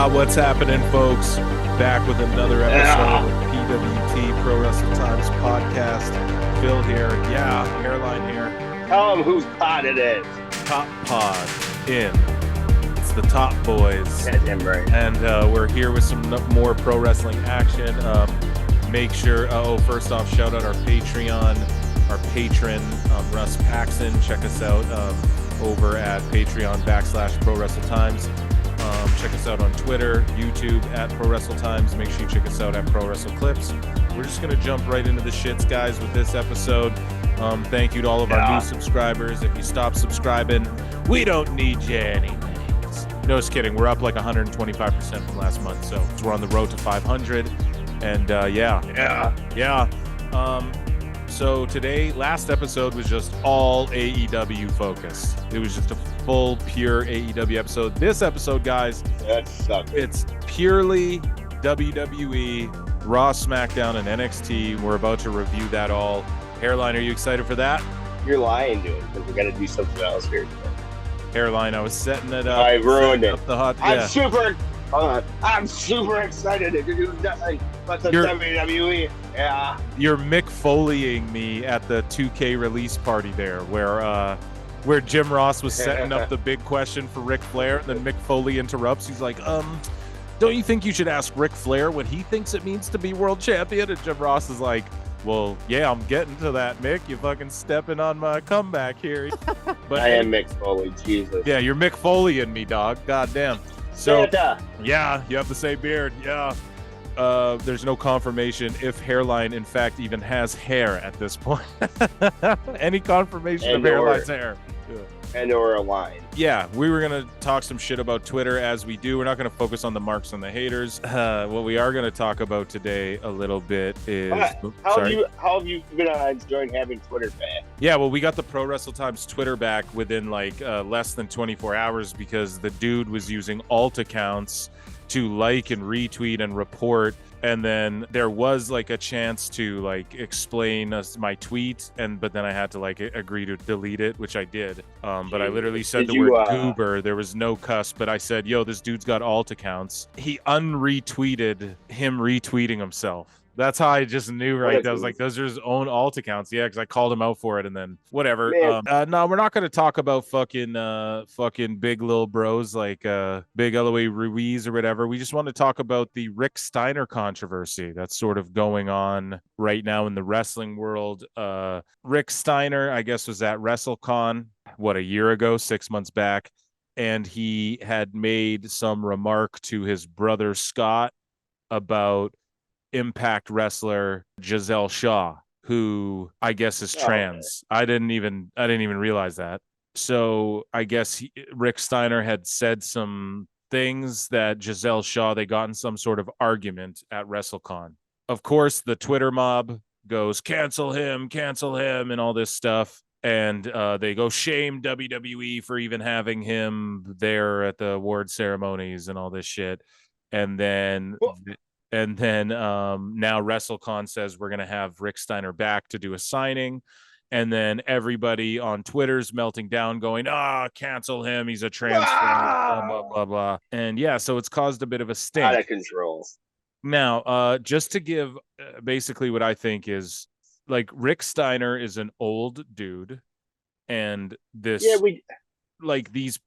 What's happening, folks? Back with another episode of PWT Pro Wrestling Times podcast. Phil here. Yeah, hairline here. Tell them whose pod it is. Top pod in. It's the top boys. Get him right. And we're here with some more pro wrestling action. Make sure, first off, shout out our Patreon, our patron, Russ Paxson. Check us out over at Patreon.com/Pro Wrestle Times. Check us out on Twitter, YouTube at Pro Wrestle Times. Make sure you check us out at Pro Wrestle Clips. We're just going to jump right into the shits, guys, with this episode. Thank you to all of our new subscribers. If you stop subscribing, we don't need you anyways. No, just kidding. We're up like 125% from last month, so we're on the road to 500. And so today, last episode was just all AEW focused. It was just a full, pure AEW episode. This episode, guys, it's purely WWE, Raw, SmackDown, and NXT. We're about to review that all. Hairline, are you excited for that? You're lying to it because we're going to do something else here today. Hairline, I was setting it up. I ruined it. I'm super excited to do nothing but the WWE. Yeah. You're Mick Foleying me at the 2K release party there, where Jim Ross was setting up the big question for Ric Flair, and then Mick Foley interrupts. He's like, don't you think you should ask Ric Flair what he thinks it means to be world champion? And Jim Ross is like, well, yeah, I'm getting to that, Mick. You fucking stepping on my comeback here. But I am Mick Foley, Jesus. Yeah, you're Mick Foley and me, dog. Goddamn. So, yeah, you have the same beard. Yeah. There's no confirmation if Hairline, in fact, even has hair at this point. Any confirmation of Hairline's hair. And or a line. Yeah, we were going to talk some shit about Twitter as we do. We're not going to focus on the marks and the haters. What we are going to talk about today a little bit is... How have you been enjoying having Twitter back? Yeah, well, we got the Pro Wrestle Times Twitter back within like less than 24 hours because the dude was using alt accounts to like and retweet and report, and then there was like a chance to like explain my tweet, but then I had to like agree to delete it, which I did. But I literally said the word goober. There was no cuss, but I said, yo, this dude's got alt accounts. He unretweeted him retweeting himself. That's how I just knew, right? I was like, those are his own alt accounts. Yeah, because I called him out for it, and then whatever. No, we're not going to talk about fucking big little bros like Big Eloy Ruiz or whatever. We just want to talk about the Rick Steiner controversy that's sort of going on right now in the wrestling world. Rick Steiner, I guess, was at WrestleCon, a year ago, 6 months back, and he had made some remark to his brother Scott about Impact wrestler Giselle Shaw, who I guess is trans. I didn't even realize that. So I guess Rick Steiner had said some things that Giselle Shaw, they got in some sort of argument at WrestleCon. Of course, the Twitter mob goes, cancel him, and all this stuff. And they go shame WWE for even having him there at the award ceremonies and all this shit. And then now WrestleCon says we're going to have Rick Steiner back to do a signing. And then everybody on Twitter's melting down going, cancel him. He's a trans, blah, blah, blah, blah. And yeah, so it's caused a bit of a stink. Out of control. Now, just to give basically what I think is, like, Rick Steiner is an old dude. And this... Yeah, like these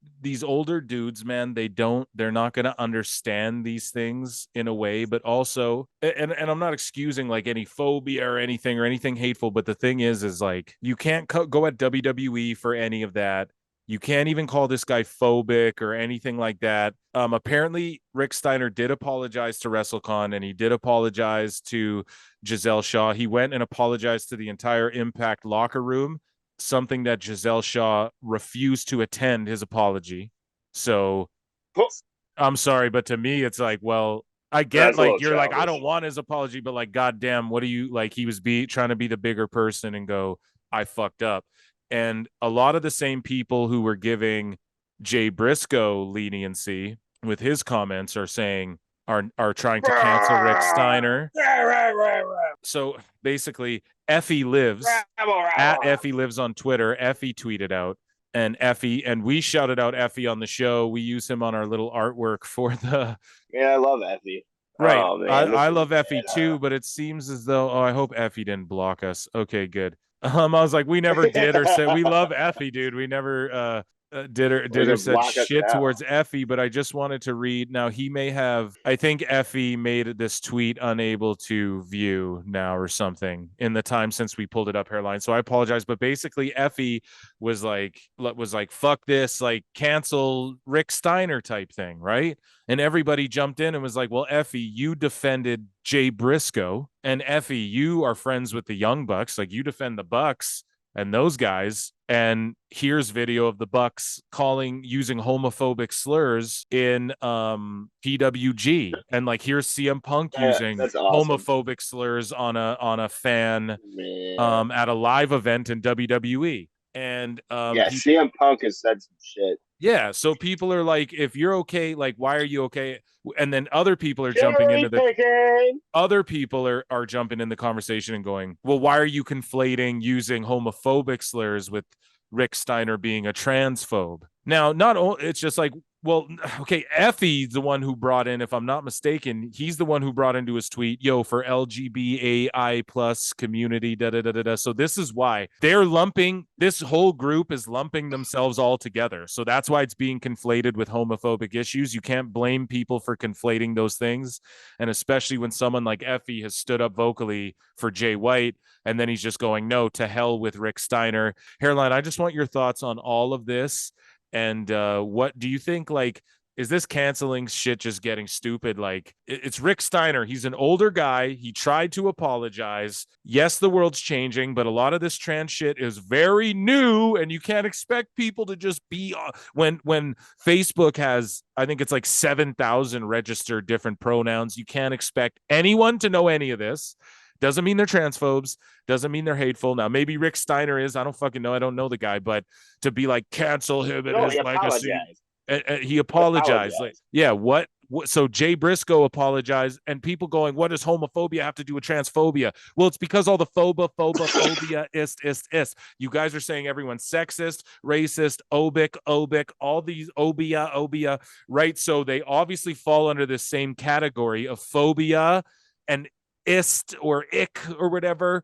older dudes, man, they're not going to understand these things in a way, but also, and I'm not excusing like any phobia or anything hateful, but the thing is like, you can't go at WWE for any of that. You can't even call this guy phobic or anything like that. Apparently Rick Steiner did apologize to WrestleCon, and he did apologize to Giselle Shaw. He went and apologized to the entire Impact locker room, something that Giselle Shaw refused to attend his apology. So I'm sorry, but to me, it's like, well, I get like, you're like, I don't want his apology, but like, goddamn, what do you like? He was trying to be the bigger person and go, I fucked up. And a lot of the same people who were giving Jay Briscoe leniency with his comments are saying, are trying to cancel Rick Steiner. So basically, Effy lives at Effy lives on Twitter. Effy tweeted out, and Effy, and we shouted out Effy on the show. We use him on our little artwork for the Yeah, I love Effy. right. Oh man, this I is love Effy bad, too, but it seems as though I hope Effy didn't block us. Okay, good. I was like, we never did or said we love Effy, dude. We never did or Or said block us shit now. towards Effy, but I just wanted to read. Now he may have, I think Effy made this tweet unable to view now or something in the time since we pulled it up, hairline. So I apologize, but basically Effy was like fuck this, like cancel Rick Steiner type thing, right? And everybody jumped in and was like, well, Effy, you defended Jay Briscoe, and Effy, you are friends with the Young Bucks, like you defend the Bucks and those guys. And here's video of the Bucks using homophobic slurs in PWG, and like here's CM Punk using That's awesome, homophobic slurs on a fan man. at a live event in WWE. And Yeah, CM Punk has said some shit. yeah, so people are like, if you're okay, like why are you okay? And then other people are jumping Cherry into the picking. other people are jumping in the conversation and going, well, why are you conflating using homophobic slurs with Rick Steiner being a transphobe? Now, not only it's just like, well, okay, Effy's the one who brought in, if I'm not mistaken, he's the one who brought into his tweet, yo, for LGBAI plus community, da da da da da. So this is why they're lumping, this whole group is lumping themselves all together. So that's why it's being conflated with homophobic issues. You can't blame people for conflating those things. And especially when someone like Effy has stood up vocally for Jay White, and then he's just going, no, to hell with Rick Steiner. Hairline, I just want your thoughts on all of this. And what do you think, like, is this canceling shit just getting stupid? Like, it's Rick Steiner. He's an older guy. He tried to apologize. Yes, the world's changing, but a lot of this trans shit is very new, and you can't expect people to just be when Facebook has, I think it's like 7,000 registered different pronouns. You can't expect anyone to know any of this. Doesn't mean they're transphobes. Doesn't mean they're hateful. Now, maybe Rick Steiner is. I don't fucking know. I don't know the guy. But to be like, cancel him and his legacy. He apologized. Like, yeah, what? So Jay Briscoe apologized, and people going, what does homophobia have to do with transphobia? Well, it's because all the phobia, ist. You guys are saying everyone's sexist, racist, obic, all these obia, right? So they obviously fall under the same category of phobia and ist or ick or whatever.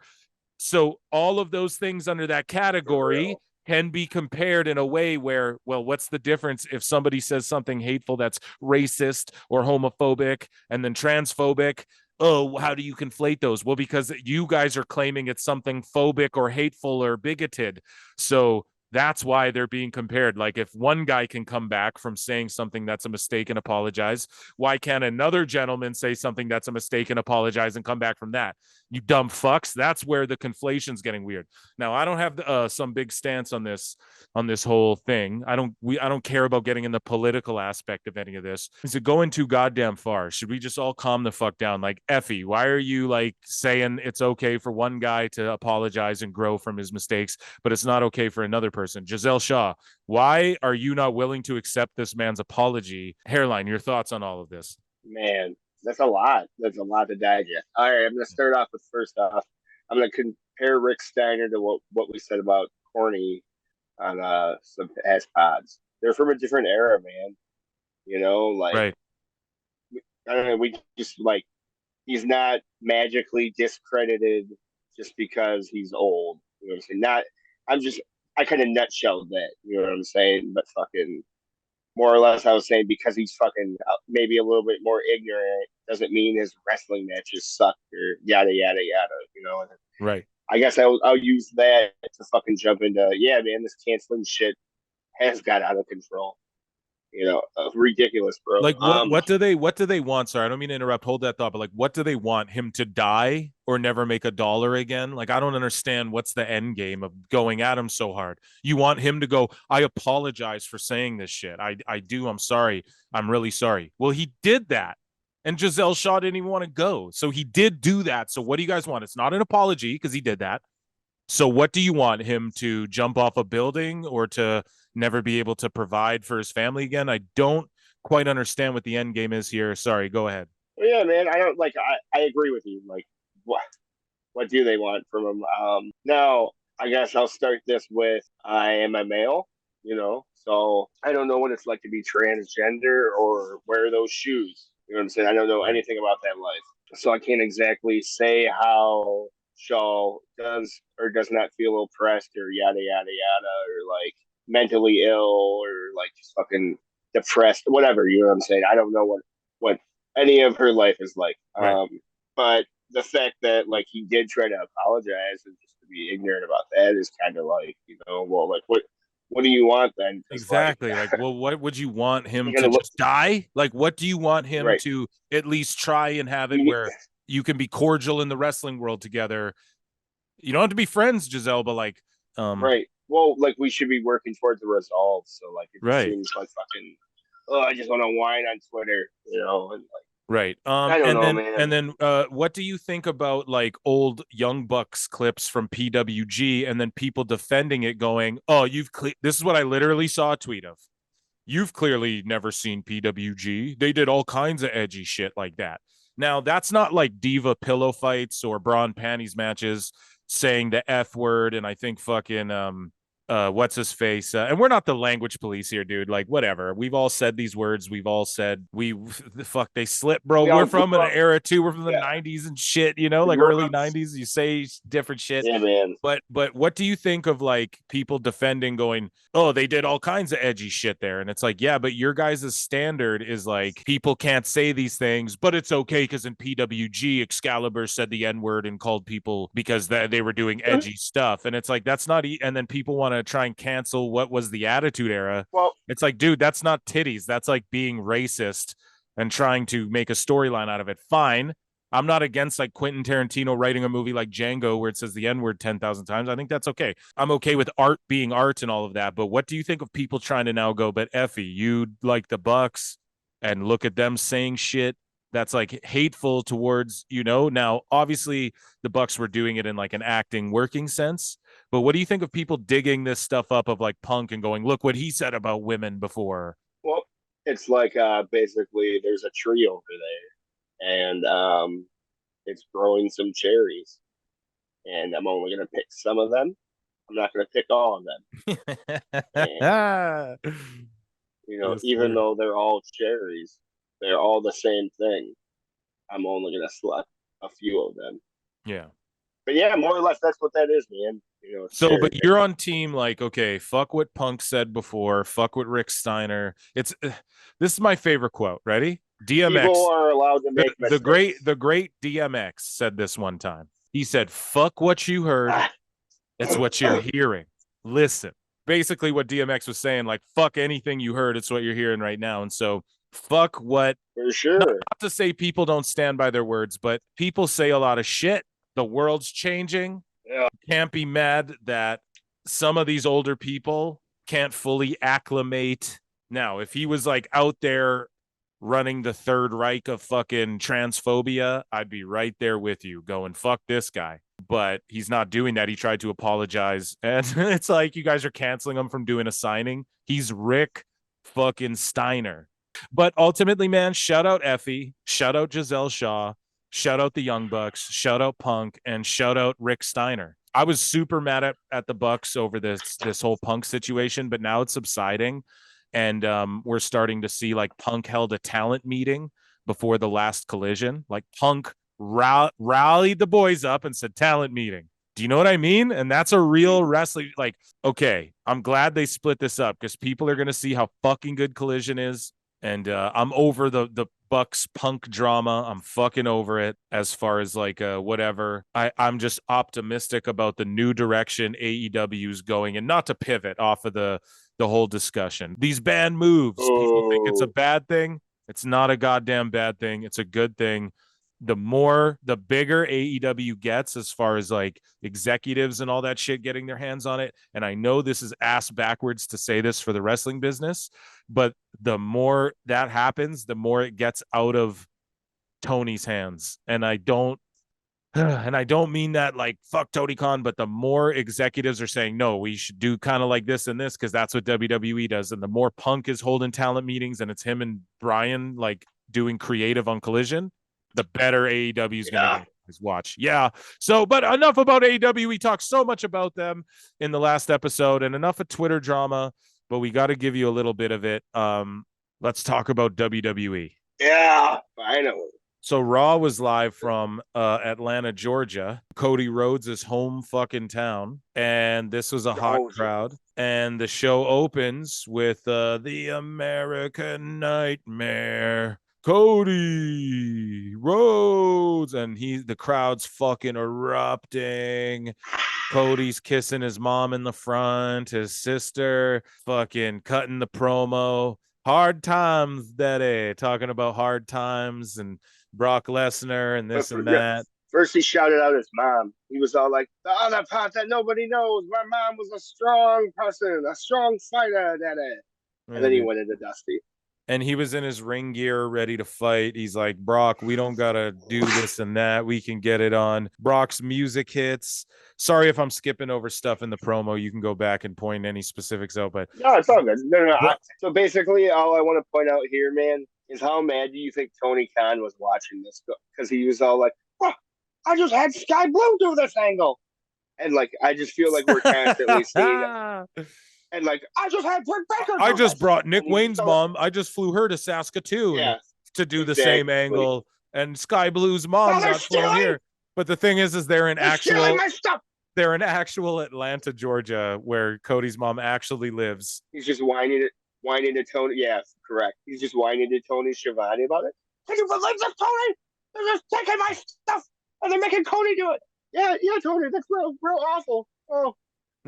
So all of those things under that category can be compared in a way where, well, what's the difference if somebody says something hateful that's racist or homophobic and then transphobic? Oh, how do you conflate those? Well, because you guys are claiming it's something phobic or hateful or bigoted. So that's why they're being compared. Like, if one guy can come back from saying something that's a mistake and apologize, why can't another gentleman say something that's a mistake and apologize and come back from that? You dumb fucks. That's where the conflation's getting weird. Now, I don't have some big stance on this whole thing. I don't care about getting in the political aspect of any of this. Is it going too goddamn far? Should we just all calm the fuck down? Like, Effy, why are you like saying it's okay for one guy to apologize and grow from his mistakes, but it's not okay for another person? Giselle Shaw, why are you not willing to accept this man's apology? Hairline, your thoughts on all of this? Man, that's a lot. That's a lot to digest. All right, I'm going to start off with first off, I'm going to compare Rick Steiner to what we said about Corny on some past pods. They're from a different era, man. You know, like, right. I don't know, we just like, he's not magically discredited just because he's old. You know what I'm saying? I kind of nutshelled that. You know what I'm saying? But fucking, more or less, I was saying because he's fucking maybe a little bit more ignorant doesn't mean his wrestling matches suck or yada yada yada. You know? Right. I guess I'll use that to fucking jump into, yeah, man, this canceling shit has got out of control. You know, ridiculous, bro. Like, what do they want? Sorry, I don't mean to interrupt. Hold that thought, but like, what do they want? Him to die or never make a dollar again? Like, I don't understand what's the end game of going at him so hard. You want him to go, I apologize for saying this shit. I do. I'm sorry. I'm really sorry. Well, he did that. And Giselle Shaw didn't even want to go. So he did do that. So what do you guys want? It's not an apology because he did that. So what do you want? Him to jump off a building or to never be able to provide for his family again? I don't quite understand what the end game is here. Sorry, go ahead. Well, yeah, man, I don't like. I agree with you. Like, what do they want from him? Now, I guess I'll start this with I am a male. you know. So I don't know what it's like to be transgender or wear those shoes. You know what I'm saying? I don't know Right. anything about that life, so I can't exactly say how Shaw does or does not feel oppressed or yada yada yada or like mentally ill or like just fucking depressed, whatever. You know what I'm saying? I don't know what any of her life is like. Right. But the fact that like he did try to apologize and just to be ignorant about that is kind of like, you know, well, like what do you want then? Because like Exactly. Like, well, what would you want him you're to gonna look just die? Like, what do you want him right. to at least try and have it You, where you can be cordial in the wrestling world together? You don't have to be friends, Giselle, but like, right. Well, like we should be working towards a resolve. So like it just right. seems like fucking. Oh, I just want to whine on Twitter, you know, and like Right. I don't And know, then man. what do you think about like old Young Bucks clips from PWG and then people defending it going, "Oh, this is what I literally saw a tweet of. You've clearly never seen PWG. They did all kinds of edgy shit like that." Now, that's not like diva pillow fights or brawn panties matches saying the F word and I think fucking what's his face and we're not the language police here, dude. Like whatever, we've all said these words, we've all said the fuck they slip, bro. We We're all grew from an up. era too, we're from the Yeah, 90s and shit, you know, we like grew early up. 90s, you say different shit. Yeah, man. But what do you think of like people defending going, "Oh, they did all kinds of edgy shit there," and it's like, yeah, but your guys' standard is like people can't say these things, but it's okay because in PWG Excalibur said the N-word and called people because they were doing edgy stuff, and it's like that's not and then people want to try and cancel what was the Attitude Era. Well, It's like, dude, that's not titties, that's like being racist and trying to make a storyline out of it. Fine, I'm not against like Quentin Tarantino writing a movie like Django where it says the N word 10,000 times. I think that's okay. I'm okay with art being art and all of that. But what do you think of people trying to now go, but Effy, you like the Bucks and look at them saying shit that's like hateful towards, you know, now obviously the Bucks were doing it in like an acting working sense. But what do you think of people digging this stuff up of like Punk and going, look what he said about women before? well, it's like basically there's a tree over there, and it's growing some cherries, and I'm only gonna pick some of them. I'm not gonna pick all of them. And you know, Yes, even sir. though they're all cherries, they're all the same thing. I'm only gonna select a few of them. Yeah. But yeah, more or less, that's what that is, man. You know, it's So, cherry but you're picking. on team like, okay, fuck what Punk said before, fuck what Rick Steiner. This is my favorite quote. Ready? People DMX, are allowed to make mistakes. the great DMX said this one time. He said, "Fuck what you heard, Ah, it's what you're hearing. Listen." Basically, what DMX was saying, like, fuck anything you heard, it's what you're hearing right now. And so, fuck what. for Not sure. to say people don't stand by their words, but people say a lot of shit. The world's changing. Yeah. Can't be mad that some of these older people can't fully acclimate. Now, if he was like out there running the Third Reich of fucking transphobia, I'd be right there with you going, fuck this guy. But he's not doing that. He tried to apologize. And it's like you guys are canceling him from doing a signing. He's Rick fucking Steiner. But ultimately, man, shout out Effy, shout out Giselle Shaw, shout out the Young Bucks, shout out Punk, and shout out Rick Steiner. I was super mad at the Bucks over this whole Punk situation, but now it's subsiding, and we're starting to see like Punk held a talent meeting before the last Collision. Like Punk rallied the boys up and said talent meeting. Do you know what I mean? And that's a real wrestling. Like, okay, I'm glad they split this up because people are gonna see how fucking good Collision is, and I'm over the Bucks Punk drama. I'm fucking over it as far as like whatever. I'm just optimistic about the new direction AEW is going, and not to pivot off of the whole discussion. These bad moves, people think it's a Oh, bad thing. It's not a goddamn bad thing. It's a good thing. The bigger AEW gets as far as like executives and all that shit getting their hands on it. And I know this is ass backwards to say this for the wrestling business, but the more that happens, the more it gets out of Tony's hands. And I don't mean that like fuck Tony Khan, but the more executives are saying, no, we should do kind of like this and this because that's what WWE does. And the more Punk is holding talent meetings and it's him and Brian like doing creative on Collision, the better AEW is going to yeah. get. Watch. Yeah. So, but enough about AEW. We talked so much about them in the last episode and enough of Twitter drama. but we got to give you a little bit of it. Let's talk about WWE. Yeah, finally. So Raw was live from Atlanta, Georgia, Cody Rhodes' home fucking town, and this was a hot crowd. And the show opens with the American Nightmare, Cody Rhodes, and the crowd's fucking erupting. Cody's kissing his mom in the front, his sister fucking cutting the promo. Hard times, daddy, talking about hard times and Brock Lesnar and this and that. First, he shouted out his mom. He was all like, "The other part that nobody knows. My mom was a strong person, a strong fighter, daddy." And then he went into Dusty. And he was in his ring gear, ready to fight. He's like, Brock, we don't got to do this and that. We can get it on. Brock's music hits. Sorry if I'm skipping over stuff in the promo. You can go back and point any specifics out. But no, it's all good. No. So basically, all I want to point out here, man, is how mad do you think Tony Khan was watching this? Because he was all like, oh, I just had Sky Blue do this angle. And like, I just feel like we're constantly seeing it. And like, I just had Britt Baker. I just brought Nick Wayne's mom. I just flew her to Saskatoon to do the same angle. And Sky Blue's mom's not flown here. But the thing is they're in actual Atlanta, Georgia, where Cody's mom actually lives. He's just whining to Tony. Yeah, correct. He's just whining to Tony Schiavone about it. Can you believe this, Tony? They're just taking my stuff and they're making Cody do it. Yeah, Tony, that's real awful. Oh,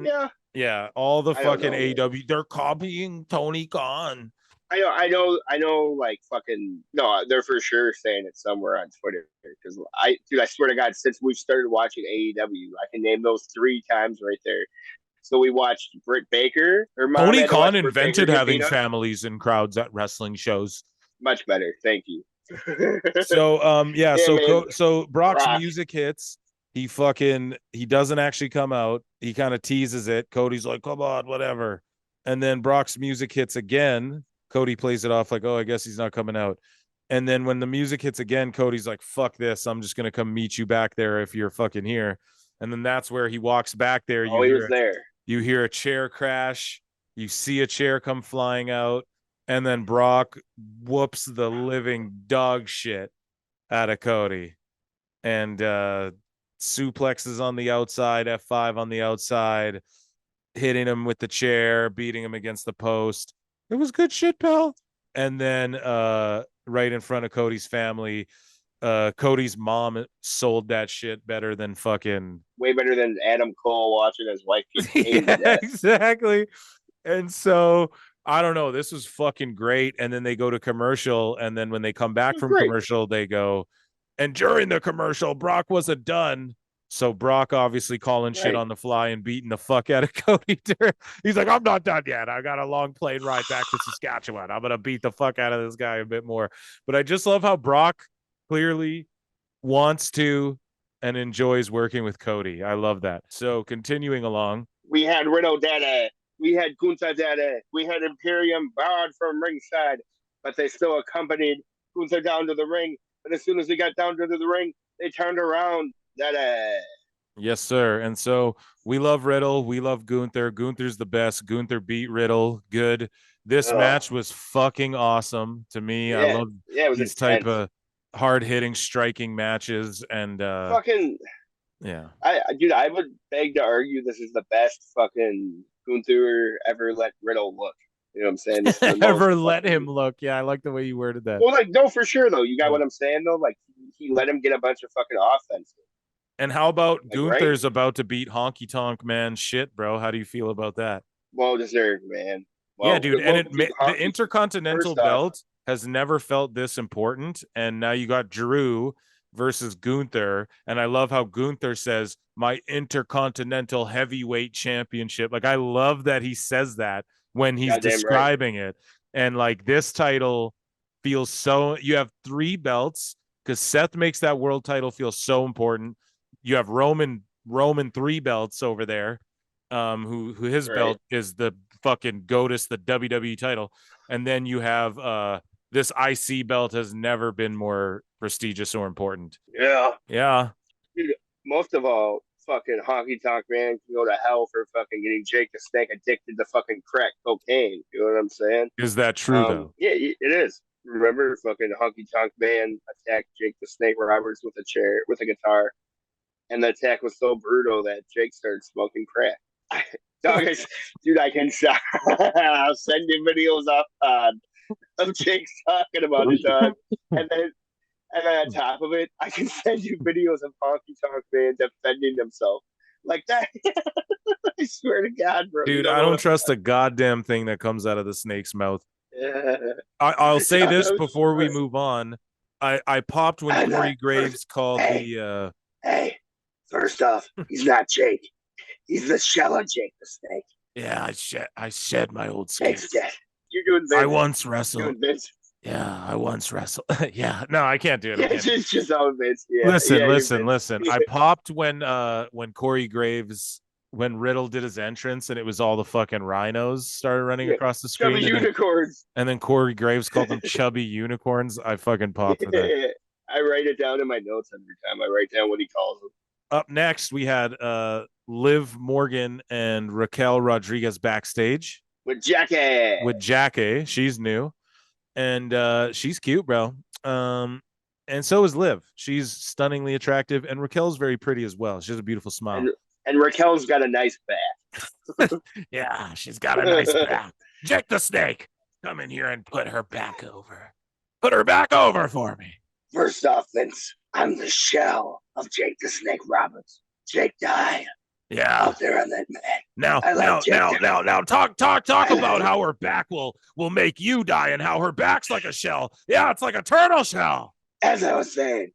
yeah. Yeah, all the fucking AEW, they're copying Tony Khan. I know, like fucking no, they're for sure saying it somewhere on Twitter because I swear to God, since we've started watching AEW, I can name those 3 times right there. So we watched Britt Baker. Tony Khan invented having families and crowds at wrestling shows. Much better, thank you. So Brock's music hits. He doesn't actually come out. He kind of teases it. Cody's like, come on, whatever. And then Brock's music hits again. Cody plays it off like, oh, I guess he's not coming out. And then when the music hits again, Cody's like, fuck this. I'm just going to come meet you back there if you're fucking here. And then that's where he walks back there. He was there. You hear a chair crash. You see a chair come flying out. And then Brock whoops the living dog shit out of Cody. And suplexes on the outside, F5 on the outside, hitting him with the chair, beating him against the post. It was good shit, pal. And then right in front of Cody's family, Cody's mom sold that shit better than fucking... Way better than Adam Cole watching his wife get exactly. And so, I don't know. This was fucking great. And then they go to commercial. And then when they come back from commercial, they go... And during the commercial, Brock wasn't done. So Brock obviously calling shit on the fly and beating the fuck out of Cody. He's like, I'm not done yet. I got a long plane ride back to Saskatchewan. I'm going to beat the fuck out of this guy a bit more. But I just love how Brock clearly wants to and enjoys working with Cody. I love that. So continuing along. We had Riddle Daddy. We had Gunther Daddy. We had Imperium barred from ringside. But they still accompanied Gunther down to the ring. And as soon as he got down to the ring, they turned around. Yes, sir. And so we love Riddle. We love Gunther. Gunther's the best. Gunther beat Riddle. Good. This match was fucking awesome to me. Yeah. I love these type of hard-hitting, striking matches. And fucking yeah. I would beg to argue this is the best fucking Gunther ever let Riddle look. You know what I'm saying? Ever let him look. Yeah, I like the way you worded that. Well, like, no, for sure, though. You got what I'm saying, though? Like, he let him get a bunch of fucking offense. And how about Gunther's about to beat Honky Tonk Man shit, bro? How do you feel about that? Well deserved, man. Well, yeah, dude. And the Intercontinental belt has never felt this important. And now you got Drew versus Gunther. And I love how Gunther says, my Intercontinental Heavyweight Championship. Like, I love that he says that when he's describing it. And like, this title feels so... You have 3 belts because Seth makes that world title feel so important. You have Roman 3 belts over there, who his belt is the fucking GOATest, the WWE title. And then you have this IC belt has never been more prestigious or important. Yeah. Yeah. Dude, most of all, fucking Honky Tonk Man can go to hell for fucking getting Jake the Snake addicted to fucking crack cocaine. You know what I'm saying? Is that true though? Yeah, it is. Remember, fucking Honky Tonk Man attacked Jake the Snake Roberts with a guitar, and the attack was so brutal that Jake started smoking crack. Dog, dude, I can I'll send you videos of Jake talking about it, dog, and then on top of it, I can send you videos of Honky Tonk Man defending himself like that. I swear to God, bro. Dude, I don't trust a goddamn thing that comes out of the snake's mouth. Yeah. I'll say this before we move on. I popped when Corey Graves called the. Hey, first off, he's not Jake. He's the shell of Jake the Snake. Yeah, I shed my old skin. Jake's dead. You're doing Vince. I once wrestled. You're doing Vince. Yeah, I once wrestled. Yeah, no, I can't do it. It's just all Vince. Yeah. Listen. I popped when Corey Graves, when Riddle did his entrance and it was all the fucking rhinos started running across the screen. Chubby unicorns. And then Corey Graves called them chubby unicorns. I fucking popped for that. I write it down in my notes every time. I write down what he calls them. Up next, we had Liv Morgan and Raquel Rodriguez backstage. With Jackie. She's new. And she's cute, bro. And so is Liv. She's stunningly attractive, and Raquel's very pretty as well. She has a beautiful smile. And Raquel's got a nice back. Yeah, she's got a nice back. Jake the Snake, come in here and put her back over. Put her back over for me. First off, Vince, I'm the shell of Jake the Snake Roberts. Jake died. Yeah. Out there on that man. Now, talk about how her back will make you die and how her back's like a shell. Yeah, it's like a turtle shell. As I was saying,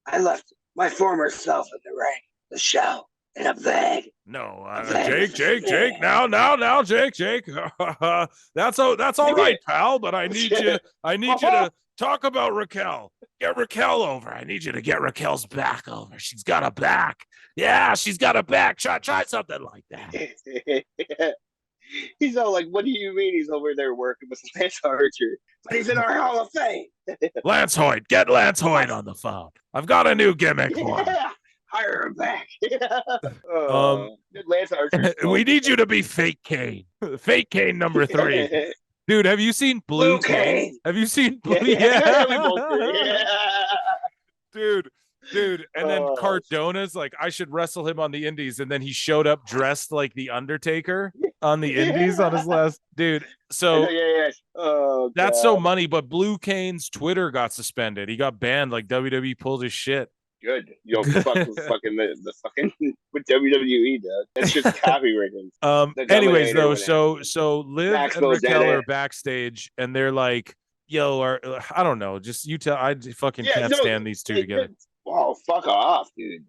I left my former self in the ring, the shell, in a bag. No, Jake. Now, Jake. That's all right, pal. But I need you to talk about Raquel. Get Raquel over. I need you to get Raquel's back over. She's got a back. Yeah, she's got a back. Try something like that. He's all like, what do you mean he's over there working with Lance Archer? But he's in our Hall of Fame. Lance Hoyt. Get Lance Hoyt on the phone. I've got a new gimmick for him. Hire him back. Lance Archer. We need you to be Fake Kane. Fake Kane number 3. Dude, have you seen Blue Kane? Have you seen Blue? Yeah. Dude. And then Cardona's like, I should wrestle him on the Indies. And then he showed up dressed like the Undertaker on the Indies on his last. Dude, so that's so money. But Blue Kane's Twitter got suspended. He got banned. Like WWE pulled his shit. Good. Yo, fucking the fucking with WWE, dude. That's just copywritten. Anyways, though, so Liv and Raquel are backstage, and they're like, "Yo, I don't know, just you tell." I fucking can't stand these two together. Oh, fuck off, dude.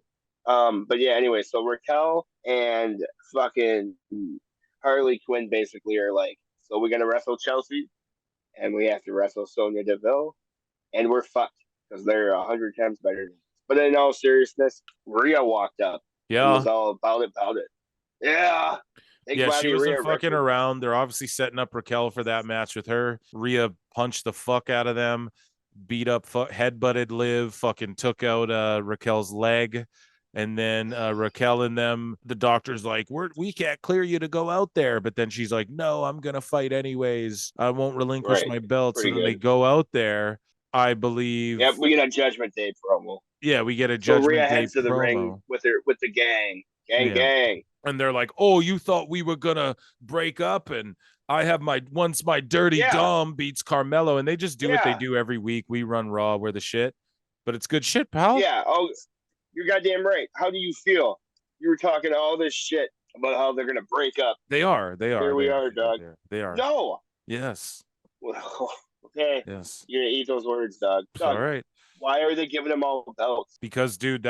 But yeah, anyway, so Raquel and fucking Harley Quinn basically are like, so we're gonna wrestle Chelsea, and we have to wrestle Sonya Deville, and we're fucked because they're 100 times better than us. But in all seriousness, Rhea walked up. Yeah. It was all about it. Yeah. She wasn't fucking around. They're obviously setting up Raquel for that match with her. Rhea punched the fuck out of them, beat up, headbutted Liv, fucking took out Raquel's leg. And then Raquel and them, the doctor's like, we can't clear you to go out there. But then she's like, no, I'm going to fight anyways. I won't relinquish my belt. So then they go out there, I believe. Yep, we get a Judgment Day promo. Yeah, we get a Judgment Day heads to the promo. ring with the gang. Gang. And they're like, oh, you thought we were going to break up and I have my dirty Dom beats Carmelo, and they just do what they do every week. We run Raw, we're the shit. But it's good shit, pal. Yeah. Oh, you're goddamn right. How do you feel? You were talking all this shit about how they're gonna break up. They are. Here we are, dog. They are. No. Yes. Well, okay. Yes. You're gonna eat those words, dog. All right. Why are they giving them all belts? Because, dude,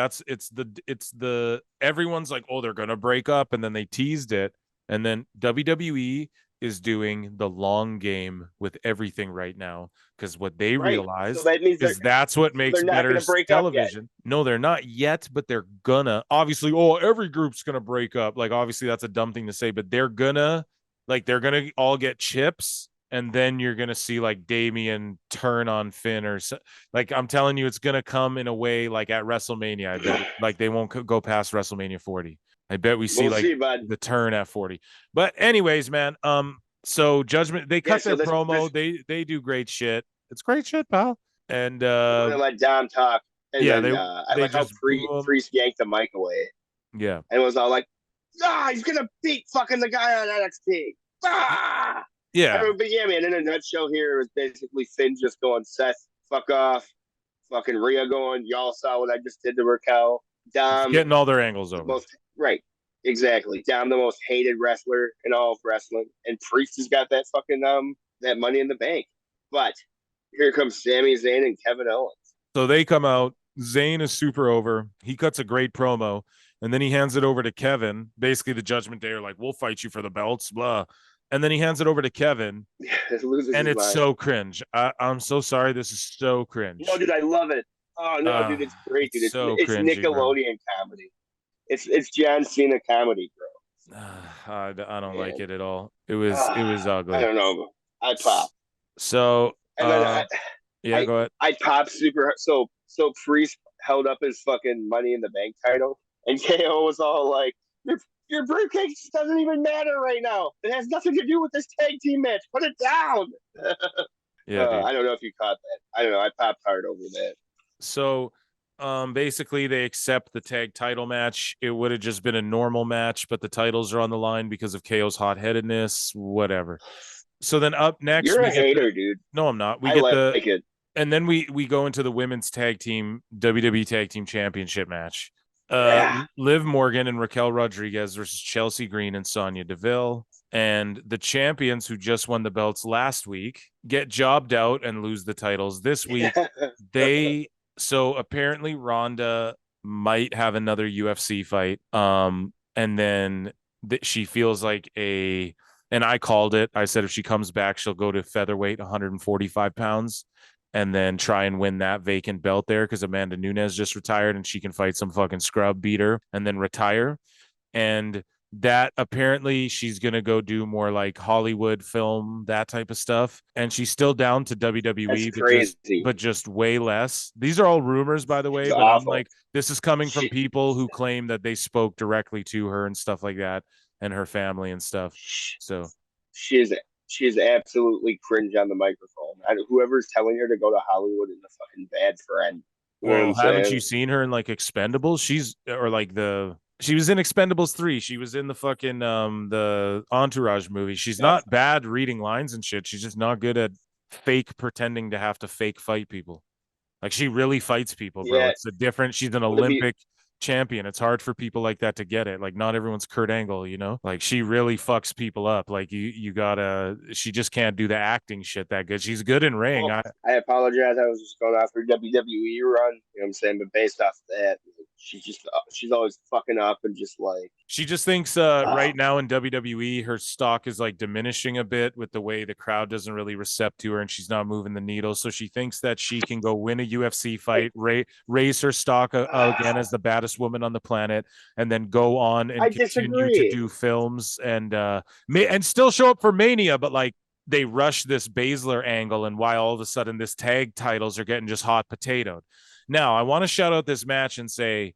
everyone's like, oh, they're gonna break up, and then they teased it, and then WWE is doing the long game with everything right now, because what they realize is that's what makes better television. No, they're not yet, but they're gonna. Obviously, every group's gonna break up. Like, obviously, that's a dumb thing to say, but they're gonna all get chips and then you're gonna see like Damian turn on Finn or so, like I'm telling you, it's gonna come in a way like at WrestleMania. I bet like they won't go past WrestleMania 40. I bet we see We'll like see, bud. the turn at 40. But anyways, man, so Judgment, they cut so their promo. this They do great shit. It's great shit, pal. And I'm gonna let Dom talk, and yeah, then I they like how just boo him. Priest yanked the mic away, Yeah. and was all like, "Ah, he's gonna beat fucking the guy on NXT." Ah! Yeah. But yeah, man. In a nutshell, here it was basically Finn just going, "Seth, fuck off." Fucking Rhea going, "Y'all saw what I just did to Raquel." Just Dom, getting all their angles the over. most right, exactly. Dom, the most hated wrestler in all of wrestling, and Priest has got that fucking that Money in the Bank. But here comes Sami Zayn and Kevin Owens. So they come out. Zayn is super over. He cuts a great promo, and then he hands it over to Kevin. Basically, the Judgment Day are like, "We'll fight you for the belts," blah. And then he hands it over to Kevin, It loses and his it's mind. so cringe. I'm so sorry. This is so cringe. No, dude, I love it. Oh no, dude, it's great, dude. So It's cringy, Nickelodeon comedy. It's John Cena comedy, bro. I don't Man. like it at all. It was ugly. I don't know. I pop. So And then yeah, go ahead. I pop super. So Priest held up his fucking Money in the Bank title, and KO was all like, "Your briefcase doesn't even matter right now. It has nothing to do with this tag team match. Put it down." Yeah, dude. I don't know if you caught that. I don't know. I popped hard over that. So basically they accept the tag title match. It would have just been a normal match, but the titles are on the line because of KO's hot-headedness, whatever. So then up next, You're a hater, dude. No, I'm not. We I get like it. And then we go into the women's tag team WWE Tag Team Championship match. Liv Morgan and Raquel Rodriguez versus Chelsea Green and Sonya Deville. And the champions who just won the belts last week get jobbed out and lose the titles this week. So apparently Ronda might have another UFC fight. And then she feels like and I called it. I said if she comes back, she'll go to featherweight, 145 pounds, and then try and win that vacant belt there because Amanda Nunes just retired and she can fight some fucking scrub beater and then retire. And that apparently she's going to go do more like Hollywood film, that type of stuff. And she's still down to WWE, but just way less. These are all rumors, by the way, but awful. I'm like, this is coming from people who claim that they spoke directly to her and stuff like that and her family and stuff. So she is absolutely cringe on the microphone. Whoever's telling her to go to Hollywood is a fucking bad friend. Well, haven't you seen her in like Expendables? She was in Expendables 3. She was in the fucking the Entourage movie. She's not bad reading lines and shit. She's just not good at fake pretending to have to fake fight people. Like she really fights people, bro. It's a different. She's an Olympic champion. It's hard for people like that to get it. Like not everyone's Kurt Angle, you know? Like she really fucks people up. Like you gotta, she just can't do the acting shit that good. She's good in ring. Well, I apologize. I was just going off her WWE run. You know what I'm saying? But based off that, she's always fucking up and just like she just thinks right now in WWE her stock is like diminishing a bit with the way the crowd doesn't really recept to her and she's not moving the needle. So she thinks that she can go win a UFC fight, raise her stock again as the baddest woman on the planet, and then go on and continue to do films and still show up for Mania, but like they rush this Baszler angle and why all of a sudden this tag titles are getting just hot potatoed. Now, I want to shout out this match and say,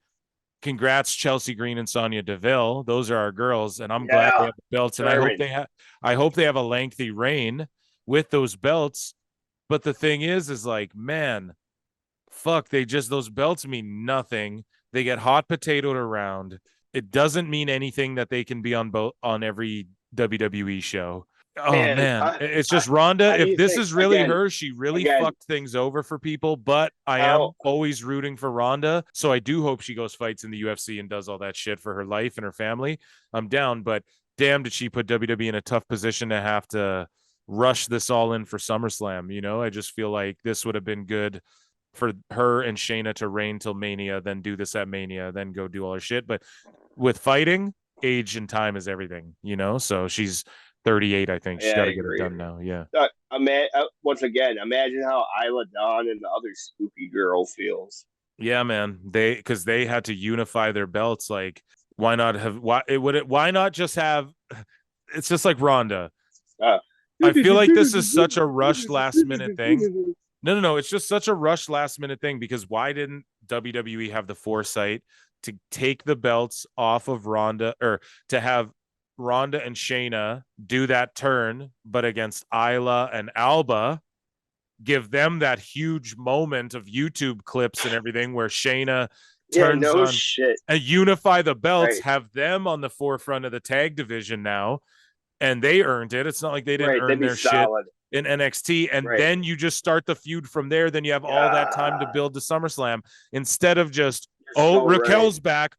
congrats, Chelsea Green and Sonya Deville. Those are our girls, and I'm glad they have the belts. And I hope they have a lengthy reign with those belts. But the thing is like, man, fuck, those belts mean nothing. They get hot potatoed around. It doesn't mean anything that they can be on every WWE show. Oh man, it's just Ronda. If this is really her, she really fucked things over for people. But I am always rooting for Ronda, so I do hope she goes fights in the UFC and does all that shit for her life and her family. I'm down, but damn, did she put WWE in a tough position to have to rush this all in for SummerSlam? You know, I just feel like this would have been good for her and Shayna to reign till Mania, then do this at Mania, then go do all her shit. But with fighting, age and time is everything, you know. So she's 38, I think. She's got to get it done now. Yeah. Once again, imagine how Isla Dawn and the other Spoopy girl feels. Yeah, man. Because they had to unify their belts. Like, why not just have? It's just like Ronda. I feel like this is such a rush last minute thing. No. It's just such a rush last minute thing because why didn't WWE have the foresight to take the belts off of Ronda or to have Ronda and Shayna do that turn, but against Isla and Alba, give them that huge moment of YouTube clips and everything where Shayna turns on shit. and unify the belts, Right. have them on the forefront of the tag division now, and they earned it. It's not like they didn't earn their solid. shit in NXT, and then you just start the feud from there. Then you have all that time to build to SummerSlam instead of just Raquel's back,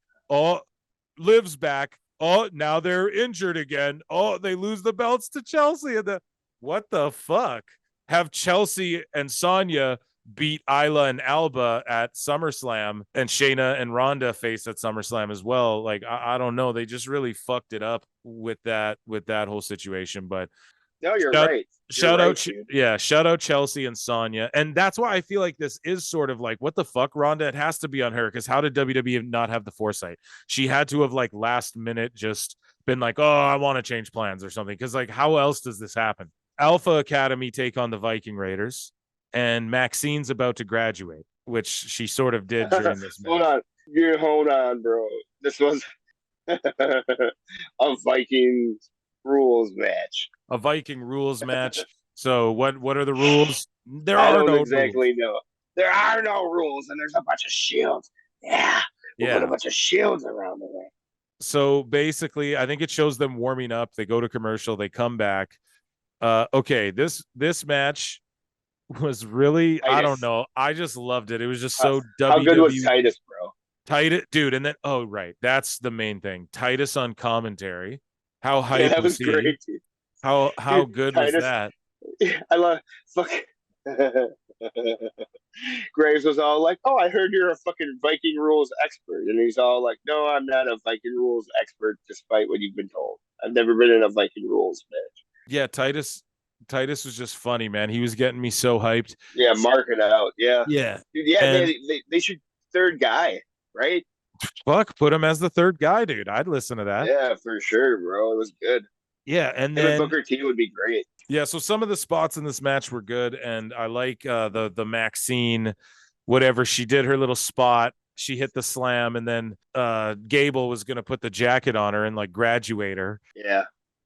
Liv's back, now they're injured again. They lose the belts to Chelsea, and what the fuck? Have Chelsea and Sonya beat Isla and Alba at SummerSlam, and Shayna and Ronda face at SummerSlam as well. Like I don't know, they just really fucked it up with that whole situation. But no, you're right. Shout out Chelsea and Sonya, and that's why I feel like this is sort of like what the fuck, Ronda. It has to be on her because how did WWE not have the foresight? She had to have like last minute just been like, oh, I want to change plans or something. Because like, how else does this happen? Alpha Academy take on the Viking Raiders, and Maxine's about to graduate, which she sort of did during this match. Hold on, bro. This was a Viking rules match. A Viking rules match. So what are the rules? There are no exactly rules. No. There are no rules, and there's a bunch of shields. We'll put a bunch of shields around the ring. So basically, I think it shows them warming up. They go to commercial. They come back. Okay, this match was really Titus. I don't know. I just loved it. It was just so WWE. How good was Titus, bro? Titus, dude, and then right, that's the main thing. Titus on commentary. How hype was he? Great, dude. How good Titus, was that? I love fuck. Graves was all like, "Oh, I heard you're a fucking Viking rules expert," and he's all like, "No, I'm not a Viking rules expert, despite what you've been told. I've never been in a Viking rules match." Yeah, Titus was just funny, man. He was getting me so hyped. Yeah, mark it out. Yeah. Yeah. Dude, yeah, and they should third guy, right? Fuck, put him as the third guy, dude. I'd listen to that. Yeah, for sure, bro. It was good. Yeah, and then Booker T would be great. Yeah, so some of the spots in this match were good, and I like the Maxine, whatever she did her little spot. She hit the slam, and then Gable was gonna put the jacket on her and like graduate her.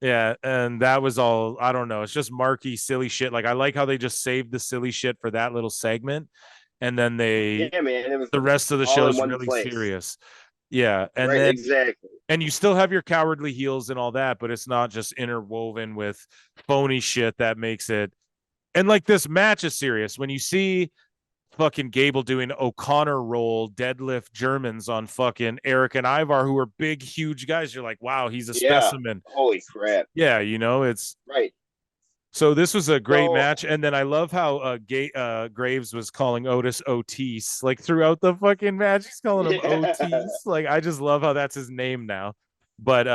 Yeah, and that was all. I don't know. It's just marky, silly shit. Like I like how they just saved the silly shit for that little segment, and then man, it was the rest of the show is really serious. Yeah, and then exactly. And you still have your cowardly heels and all that, but it's not just interwoven with phony shit that makes it. And like this match is serious. When you see fucking Gable doing O'Connor roll deadlift Germans on fucking Eric and Ivar, who are big, huge guys, you're like, wow, he's a specimen. Holy crap. Yeah, it's right. So this was a great match, and then I love how Graves was calling Otis Otis like throughout the fucking match. He's calling him Otis. Like I just love how that's his name now. But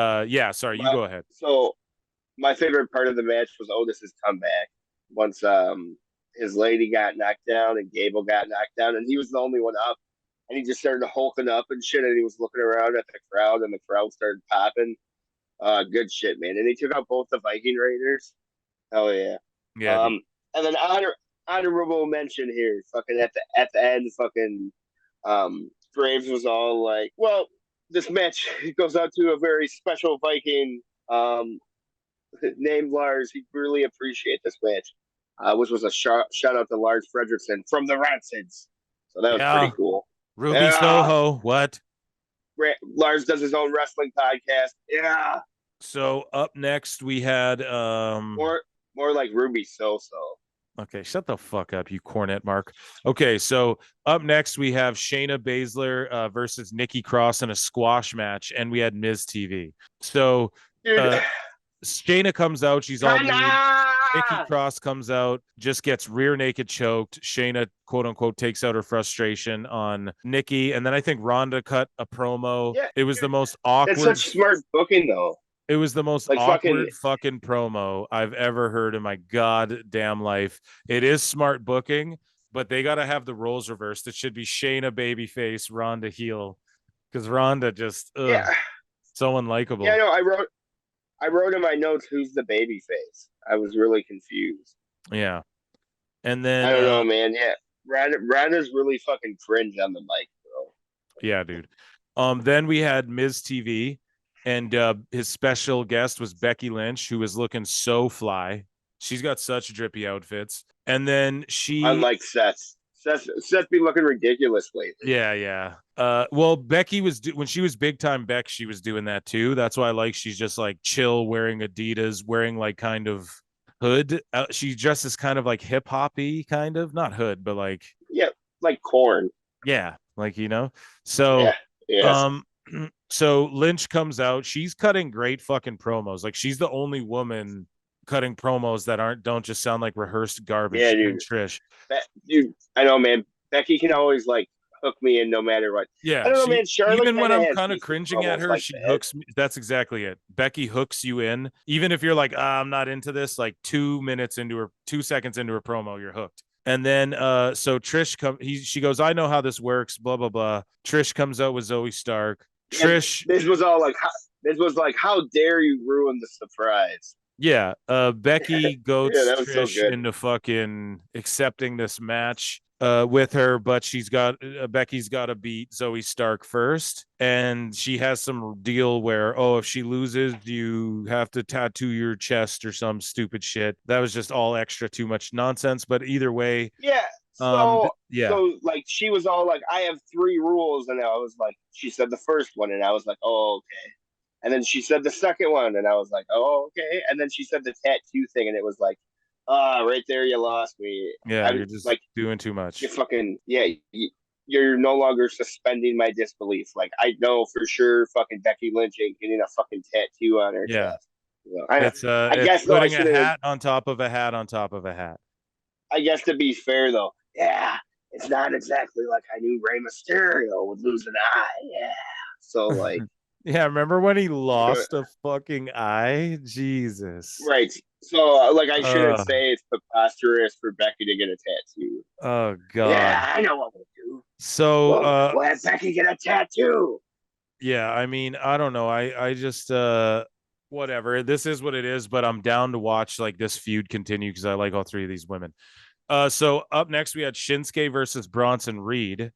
sorry, you go ahead. So my favorite part of the match was Otis's comeback once his lady got knocked down and Gable got knocked down, and he was the only one up, and he just started hulking up and shit, and he was looking around at the crowd, and the crowd started popping. Good shit, man. And he took out both the Viking Raiders. Oh yeah. Yeah. And then honorable mention here, fucking at the end, fucking Graves was all like, "Well, this match goes out to a very special Viking named Lars. He'd really appreciate this match," which was a shout out to Lars Fredrickson from the Ratsids. So that was pretty cool. Ruby Soho, what? Lars does his own wrestling podcast. Yeah. So up next we had more like Ruby So-So. Okay, shut the fuck up, you cornet mark. Okay, so up next we have Shayna Baszler versus Nikki Cross in a squash match, and we had Miz TV. So Shayna comes out, she's all mean. Nikki Cross comes out, just gets rear naked choked. Shayna, quote unquote, takes out her frustration on Nikki, and then I think Ronda cut a promo. Yeah, it was the most awkward. That's such smart booking, though. It was the most awkward fucking promo I've ever heard in my goddamn life. It is smart booking, but they got to have the roles reversed. It should be Shayna babyface, Ronda heel, because Ronda just so unlikable. Yeah, no, I wrote in my notes, "Who's the baby face?" I was really confused. Yeah. And I then don't know, man. Yeah, Ronda's really fucking cringe on the mic, bro. yeah, dude. Then we had Miz TV, and his special guest was Becky Lynch, who was looking so fly. She's got such drippy outfits. And then Unlike Seth. Seth be looking ridiculous lately. yeah. Well, Becky was when she was big time Beck, she was doing that too. That's why I like she's just like chill, wearing Adidas, wearing like kind of hood. She dresses kind of like hip hoppy, kind of not hood, but like Yeah, like corn. yeah, like you know. So, Yeah, yes. um, so Lynch comes out. She's cutting great fucking promos. Like she's the only woman cutting promos that don't just sound like rehearsed Yeah, garbage. And dude. Trish, Dude, I know, man. Becky can always like hook me in no matter what. I yeah, don't know, she man. Charlotte even when kind of I'm has kind of decent cringing at promos her, like she that. hooks me. That's exactly it. Becky hooks you in, even if you're like, I'm not into this. Like 2 minutes into her, 2 seconds into her promo, you're hooked. And then so Trish she goes, I know how this works, blah blah blah. Trish comes out with Zoe Stark. Yeah, Trish, this was all like, this was like, how dare you ruin the surprise? yeah, Becky Yeah, goats that was so Trish good. into fucking accepting this match with her, but Becky's got to beat Zoe Stark first, and she has some deal where if she loses, you have to tattoo your chest or some stupid shit. That was just all extra too much nonsense. But either way, Yeah. So, yeah, like, she was all like, I have three rules. And I was like, she said the first one. And I was like, oh, okay. And then she said the second one. And I was like, oh, okay. And then she said the tattoo thing. And it was like, right there, you lost me. yeah, I'm you're just like, doing too you much. fucking, yeah, you're no longer suspending my disbelief. Like, I know for sure fucking Becky Lynch ain't getting a fucking tattoo on her Yeah, chest. You I it's guess, though, I putting a should have. hat on top of a hat on top of a hat. I guess to be fair though, yeah, it's not exactly like I knew Rey Mysterio would lose an eye. Yeah. So like Yeah, remember when he lost a fucking eye? Jesus. right. So like I shouldn't Uh, say it's preposterous for Becky to get a tattoo. oh God. Yeah, I know what we'll do. So We'll have Becky get a tattoo. yeah, I mean, I don't know. I just whatever. This is what it is, but I'm down to watch like this feud continue because I like all three of these women. So up next we had Shinsuke versus Bronson Reed.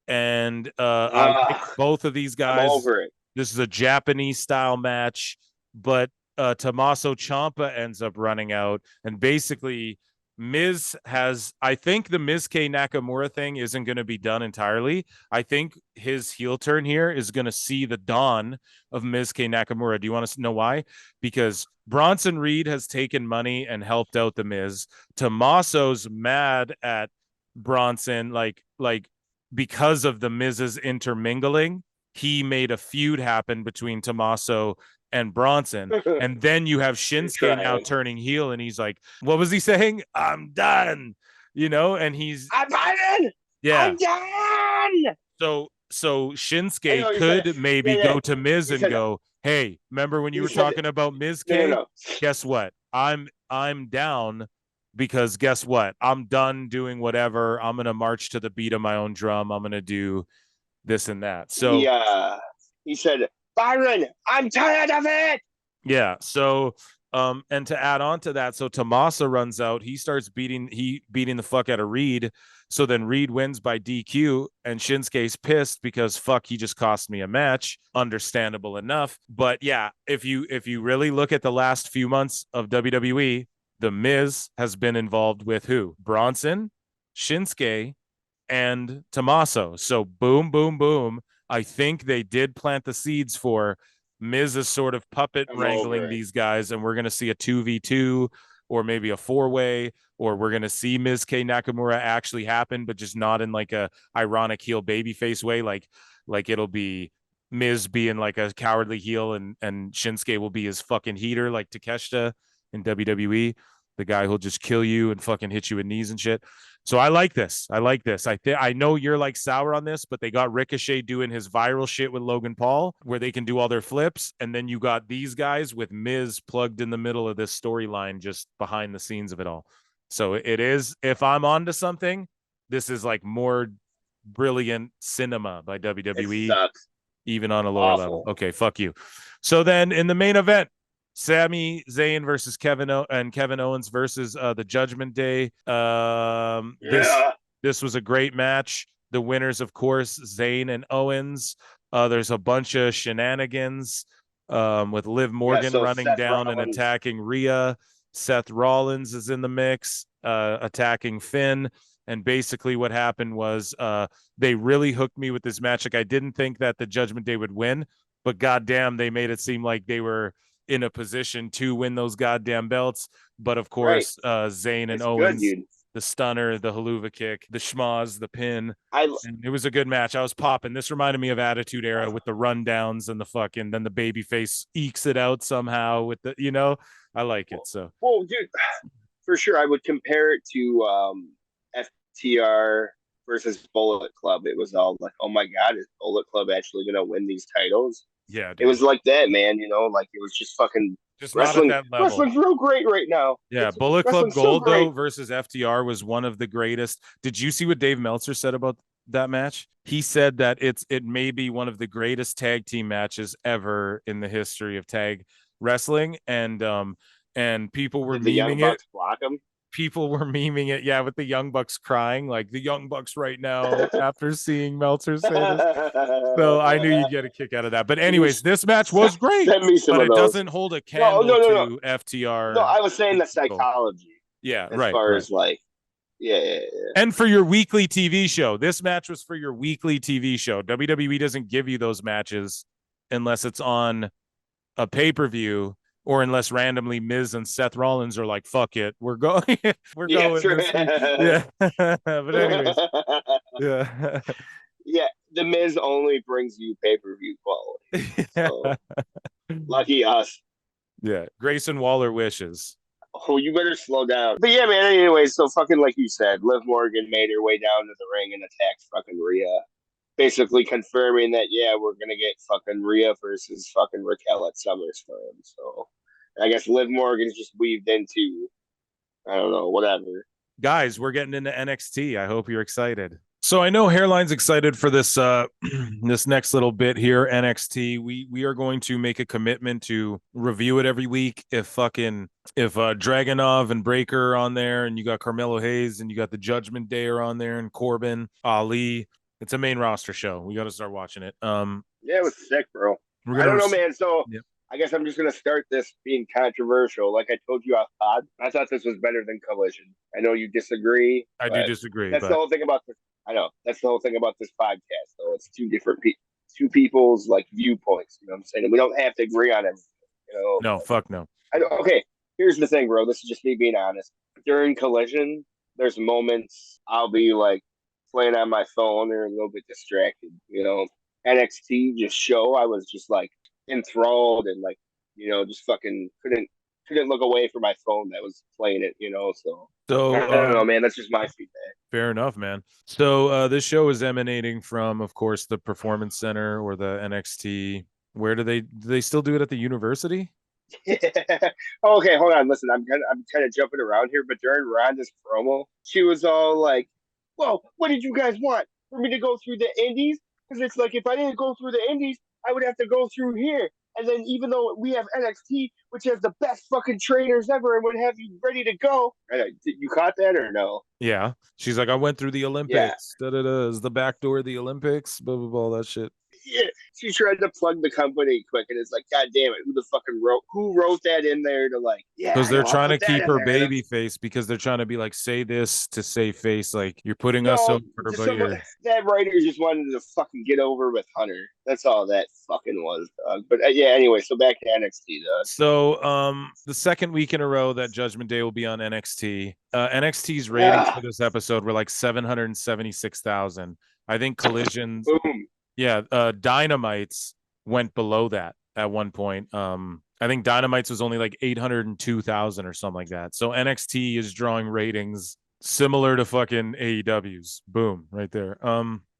And I like Uh, both of these I'm guys. over it. This is a Japanese style match, but Tommaso Ciampa ends up running out, and basically Miz has. I think the Miz K Nakamura thing isn't going to be done entirely. I think his heel turn here is going to see the dawn of Miz K Nakamura. Do you want to know why? Because Bronson Reed has taken money and helped out the Miz. Tommaso's mad at Bronson, like because of the Miz's intermingling, he made a feud happen between Tommaso and Bronson. And then you have You're Shinsuke now trying. turning heel, and he's like, what was he saying? I'm done. And he's I'm done. yeah. I'm done. So I know Shinsuke you said. could maybe Yeah, yeah. go to Miz You and said. go, hey, remember when you You were said. talking about Miz No, no, K? no. Guess what? I'm down because guess what? I'm done doing whatever. I'm gonna march to the beat of my own drum. I'm gonna do this and that. So He said, Byron, I'm tired of it. yeah. So and to add on to that, so Tommaso runs out, he starts beating the fuck out of Reed. So then Reed wins by DQ, and Shinsuke's pissed because fuck, he just cost me a match. Understandable enough. But yeah, if you really look at the last few months of WWE, the Miz has been involved with who? Bronson, Shinsuke, and Tommaso. So boom, boom, boom. I think they did plant the seeds for Miz is sort of puppet I'm wrangling over it. these guys, and we're going to see a 2v2 or maybe a 4-way, or we're going to see Miz K Nakamura actually happen, but just not in like a ironic heel babyface way. Like it'll be Miz being like a cowardly heel, and Shinsuke will be his fucking heater like Takeshita in WWE, the guy who'll just kill you and fucking hit you with knees and shit. So I like this. I know you're like sour on this, but they got Ricochet doing his viral shit with Logan Paul, where they can do all their flips, and then you got these guys with Miz plugged in the middle of this storyline, just behind the scenes of it all. So it is. If I'm onto something, this is like more brilliant cinema by It WWE, sucks. even on a lower level. Awful. Okay, fuck you. So then in the main event, Sami Zayn versus Kevin Owens versus the Judgment Day. This was a great match. The winners, of course, Zayn and Owens. There's a bunch of shenanigans with Liv Morgan running Seth down Rollins. and attacking Rhea. Seth Rollins is in the mix, attacking Finn. And basically what happened was they really hooked me with this match. Like, I didn't think that the Judgment Day would win, but goddamn, they made it seem like they were in a position to win those goddamn belts. But of course, Zayn and Owens, the stunner, the haluva kick, the schmoz, the pin. And it was a good match. I was popping. This reminded me of Attitude Era with the rundowns and the fucking, then the baby face ekes it out somehow with the, you know, I like it. So, well, dude, for sure. I would compare it to FTR versus Bullet Club. It was all like, oh my God, is Bullet Club actually going to win these titles? Yeah, dude. It was like that, man. You know, like it was just fucking just wrestling. Not at that level. Wrestling's real great right now. Yeah, Bullet Club Gold though versus FTR was one of the greatest. Did you see what Dave Meltzer said about that match? He said that it may be one of the greatest tag team matches ever in the history of tag wrestling, and people were memeing it. Block him? People were memeing it, yeah, with the Young Bucks crying, like the Young Bucks right now after seeing Meltzer say this. So I knew you'd get a kick out of that. But anyways, this match was great, but it doesn't hold a candle to FTR. No, I was saying the psychology. Yeah, as far as like, yeah. And for your weekly TV show, this match was for your weekly TV show. WWE doesn't give you those matches unless it's on a pay-per-view, or unless randomly Miz and Seth Rollins are like, fuck it, we're going. Going. Yeah. But anyways. Yeah. Yeah. The Miz only brings you pay-per-view quality. So, lucky us. Yeah. Grayson Waller wishes. Oh, you better slow down. But yeah, man, anyways, so fucking like you said, Liv Morgan made her way down to the ring and attacked fucking Rhea. Basically confirming that, yeah, we're going to get fucking Rhea versus fucking Raquel at SummerSlam. So I guess Liv Morgan's just weaved into, I don't know, whatever. Guys, we're getting into NXT. I hope you're excited. So I know Hairline's excited for this this next little bit here, NXT. We are going to make a commitment to review it every week. If Dragunov and Breaker are on there, and you got Carmelo Hayes, and you got the Judgment Day are on there, and Corbin, Ali, it's a main roster show. We got to start watching it. Yeah, it was sick, bro. I don't know, man. So I guess I'm just gonna start this being controversial. Like I told you off pod, I thought this was better than Collision. I know you disagree. I do disagree. That's the whole thing about this. I know that's the whole thing about this podcast, though. It's two different two people's like viewpoints. You know what I'm saying? And we don't have to agree on everything. You know? No, fuck no. Okay, here's the thing, bro. This is just me being honest. During Collision, there's moments I'll be like playing on my phone or a little bit distracted. You know, NXT show, I was just like enthralled and like, you know, just fucking couldn't look away from my phone that was playing it, you know. So I don't know, man. That's just my feedback. Fair enough, man. So this show is emanating from, of course, the Performance Center or the NXT. Where do they still do it at the university? Okay, hold on. Listen, I'm kind of jumping around here, but during Ronda's promo, she was all like, "Well, what did you guys want for me to go through the Indies? Because it's like if I didn't go through the Indies, I would have to go through here. And then even though we have NXT, which has the best fucking trainers ever and would have you ready to go." You caught that or no? Yeah. She's like, I went through the Olympics. Yeah. Is the back door of the Olympics, blah, blah, blah, all that shit. Yeah. She tried to plug the company quick, and it's like, God damn it, who wrote that in there to like, yeah. Because they're trying to keep her baby face, because they're trying to be like, say this to save face, like you're putting us over, but that writer just wanted to fucking get over with Hunter. That's all that fucking was, dog. But yeah, anyway, so back to NXT, dog. So the second week in a row that Judgment Day will be on NXT. NXT's ratings for this episode were like 776,000. I think Collision's boom. Yeah, Dynamite's went below that at one point. I think Dynamite's was only like 802,000 or something like that. So NXT is drawing ratings similar to fucking AEW's. Boom, right there.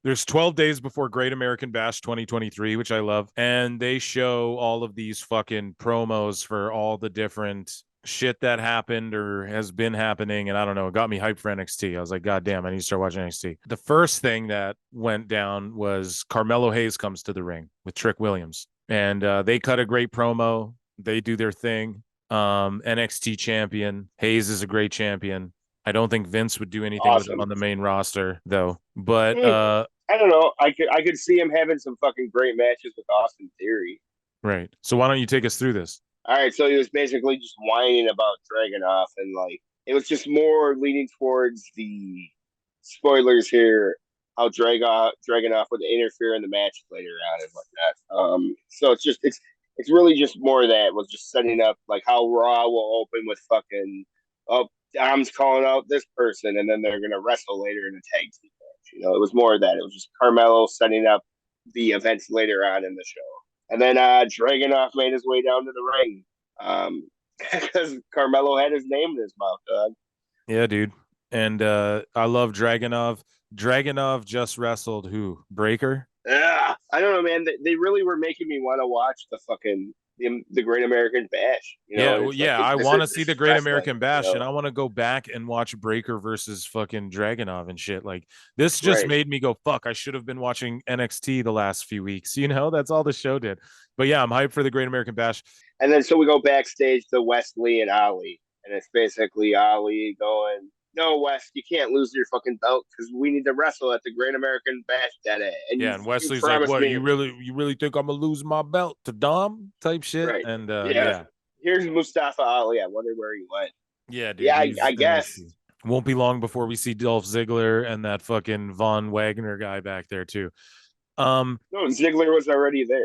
There's 12 days before Great American Bash 2023, which I love, and they show all of these fucking promos for all the different shit that happened or has been happening, and I don't know, it got me hyped for NXT. I was like, God damn, I need to start watching NXT. The first thing that went down was Carmelo Hayes comes to the ring with Trick Williams, and they cut a great promo. They do their thing. NXT champion. Hayse is a great champion. I don't think Vince would do anything with him Awesome. on the main roster though. But I don't know. I could see him having some fucking great matches with Austin Theory. right. So why don't you take us through this? All right, so he was basically just whining about Dragunov, and like it was just more leaning towards the spoilers here, how Dragunov would interfere in the match later on and whatnot. So it's really just more of that was just setting up like how Raw will open with fucking Dom's calling out this person, and then they're gonna wrestle later in a tag team match. It was more of that. It was just Carmelo setting up the events later on in the show. And then Dragunov made his way down to the ring because Carmelo had his name in his mouth, dog. Yeah, dude. And I love Dragunov. Dragunov just wrestled who? Breaker? Yeah, I don't know, man. They really were making me want to watch the Great American Bash. Yeah, well, It's like yeah. I want to see this the is Great wrestling. American Bash, and I want to go back and watch Breaker versus fucking Dragunov and shit. Like this just Right. made me go, "Fuck! I should have been watching NXT the last few weeks." That's all the show did. But yeah, I'm hyped for the Great American Bash. And then so we go backstage to Wesley and Ali, and it's basically Ali going, "No, Wes, you can't lose your fucking belt because we need to wrestle at the Great American Bash that day." And Yeah, and you Wesley's like, promised "What? me, You really think I'm gonna lose my belt to Dom?" Type shit. right? And Yeah. yeah, Here's Mustafa Ali. I wonder where he went. yeah, dude. Yeah, He's I guess. NXT. Won't be long before we see Dolph Ziggler and that fucking Von Wagner guy back there too. No, Ziggler was already there.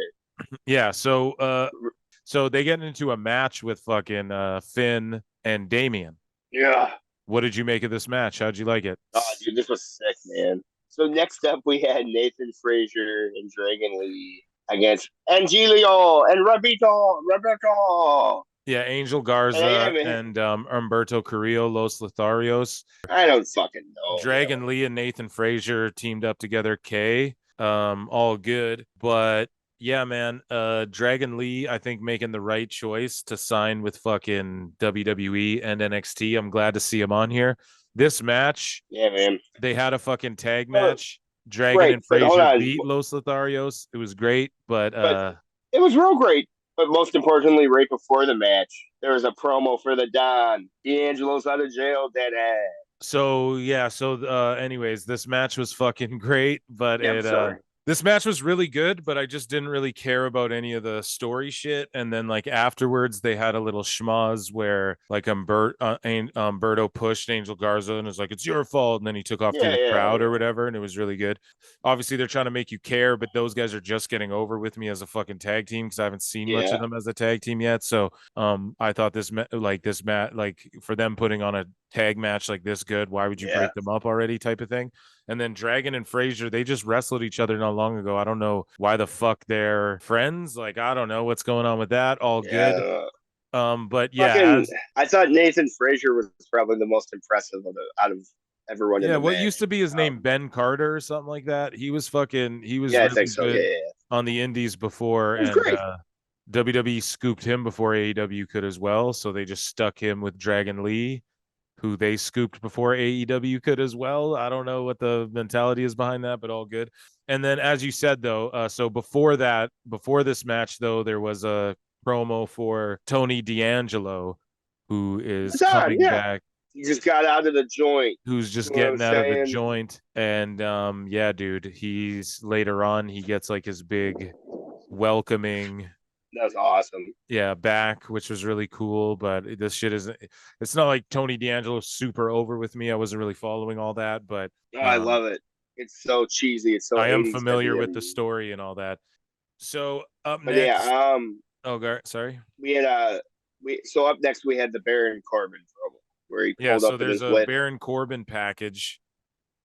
Yeah, so they get into a match with fucking Finn and Damien. Yeah. What did you make of this match? How'd you like it? Oh, dude, this was sick, man. So next up, we had Nathan Frazier and Dragon Lee against Angelio and Roberto. Yeah, Angel Yeah, Garza man. and Humberto Carrillo, Los Lotharios. I don't fucking know. Dragon Lee and Nathan Frazier teamed up together. All good, but yeah, man. Dragon Lee, I think making the right choice to sign with fucking WWE and NXT. I'm glad to see him on here. This match, Yeah, man. they had a fucking tag Well, match. Dragon right, and but hold Frazier on. beat Los Lotharios. It was great, but But it was real great. But most importantly, right before the match, there was a promo for the Don. D'Angelo's out of jail, dead ass. so yeah, anyways, this match was fucking great, but Yeah, I'm sorry. this match was really good, but I just didn't really care about any of the story shit. And then like afterwards, they had a little schmoz where like Umberto pushed Angel Garza and was like, "It's your fault," and then he took off through Yeah, the crowd yeah. or whatever, and it was really good. Obviously, they're trying to make you care, but those guys are just getting over with me as a fucking tag team because I haven't seen much of Yeah. them as a tag team yet. So I thought this match, like for them putting on a tag match like this good, why would you Yeah. break them up already type of thing. And then Dragon and Frazier, they just wrestled each other not long ago. I don't know why the fuck they're friends. Like, I don't know what's going on with that. All good. Yeah. But yeah, Fucking, I thought Nathan Frazier was probably the most impressive out of everyone in the what used match. to be his name, Ben Carter or something like that. He was Yeah, I really think so. good Yeah. on the indies before, It was and great. WWE scooped him before AEW could as well. So they just stuck him with Dragon Lee, who they scooped before AEW could as well. I don't know what the mentality is behind that, but all good. And then, as you said, though, so before this match, though, there was a promo for Tony D'Angelo, who is It's on. coming Yeah. back, He just got out of the joint. who's just You know what I'm getting out of the saying? joint. And yeah, dude, he's later on, he gets like his big welcoming That was awesome. back, which was really cool. But this shit isn't, it's not like Tony D'Angelo's super over with me. I wasn't really following all that, but Oh, I love it. It's so cheesy. It's so I am 80s familiar heavy. with the story and all that. So up But next, yeah, sorry. we had so up next we had the Baron Corbin promo where he Yeah, pulled so up in there's his a whip. Baron Corbin package,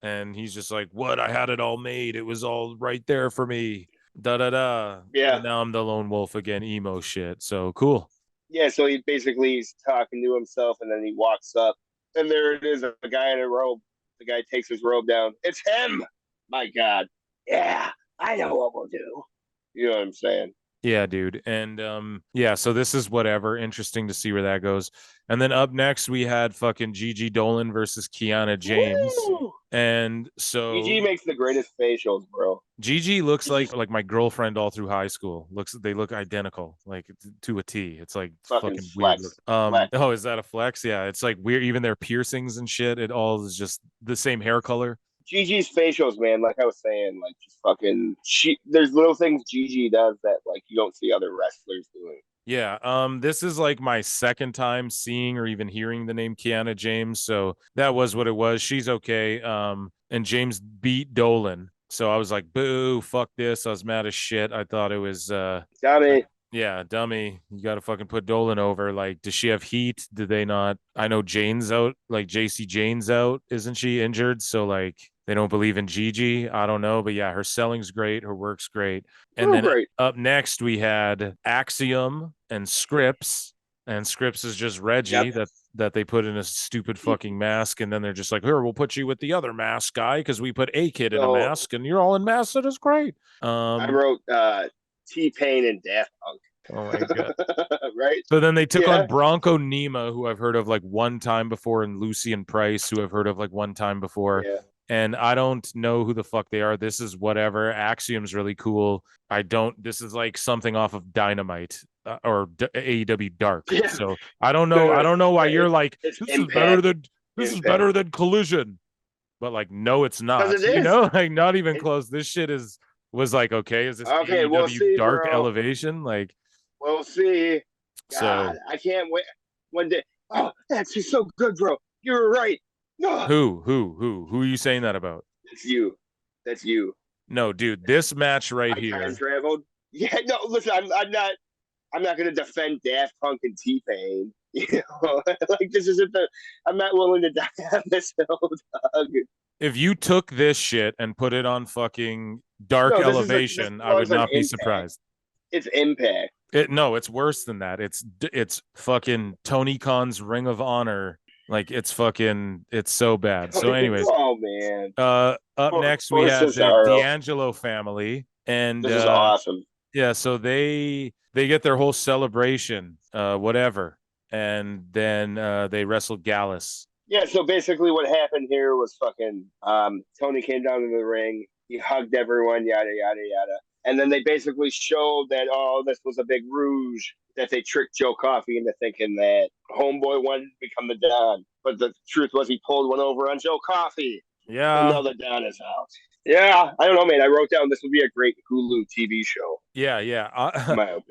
and he's just like, "What? I had it all made. It was all right there for me." Da da da. Yeah. And now I'm the lone wolf again, emo shit. So cool. Yeah, so he's talking to himself and then he walks up and there it is, a guy in a robe. The guy takes his robe down. It's him. My God. Yeah, I know what we'll do. You know what I'm saying? Yeah, dude. And yeah, so this is whatever. Interesting to see where that goes. And then up next we had fucking Gigi Dolan versus Kiana James. Woo! And so GG makes the greatest facials, bro. Gigi looks like my girlfriend all through high school. They look identical, like to a T. It's like Fucking fucking weird. flex. Flex. Oh, is that a flex? Yeah, it's like weird. Even their piercings and shit. It all is just the same hair color. GG's facials, man, like I was saying, like just fucking there's little things GG does that like you don't see other wrestlers doing. Yeah, this is like my second time seeing or even hearing the name Kiana James, so that was what it was. She's okay. And James beat Dolan. So I was like, boo, fuck this. I was mad as shit. I thought it was Dummy. yeah, dummy. You gotta fucking put Dolan over. Like, does she have heat? Did they not? I know Jane's out, like JC Jane's out, isn't she injured? So like they don't believe in Gigi. I don't know, but yeah, her selling's great, her work's great. And then Great. up next we had Axiom and Scripps, and Scripps is just Reggie that they put in a stupid fucking mask, and then they're just like, here, we'll put you with the other mask guy because we put a kid in a mask, and you're all in masks. That is great. I wrote T-Pain and Daft Punk. Oh my god! Right. So then they took on Bronco Nima, who I've heard of like one time before, and Lucian Price, who I've heard of like one time before. Yeah. And I don't know who the fuck they are. This is whatever. Axiom's really cool. This is like something off of Dynamite or AEW Dark. Yeah. So I don't know. I don't know why you're like, this is better than Collision. But like, no, it's not. You know, like not even close. This shit was like, okay, is this AEW we'll see, Dark bro. Elevation? Like, we'll see. God, so I can't wait one day. Oh, that's just so good, bro. You're right. No. Who are you saying that about? That's you. No, dude, this match right here. Time traveled. Yeah, no, listen, I'm not gonna defend Daft Punk and T-Pain. You know, like this isn't I'm not willing to die on this hill, dog. If you took this shit and put it on fucking Dark Elevation, I would not be surprised. It's Impact. It's worse than that. It's fucking Tony Khan's Ring of Honor. Like it's so bad. So anyways, oh man. Up next we have the D'Angelo family, and this is awesome. Yeah, so they get their whole celebration, whatever, and then they wrestle Gallus. Yeah, so basically what happened here was fucking Tony came down to the ring, he hugged everyone, yada yada yada. And then they basically showed that, this was a big ruse, that they tricked Joe Coffey into thinking that Homeboy wanted to become the Don. But the truth was he pulled one over on Joe Coffey. Yeah. And now the Don is out. Yeah, I don't know, man. I wrote down this would be a great Hulu TV show. Yeah.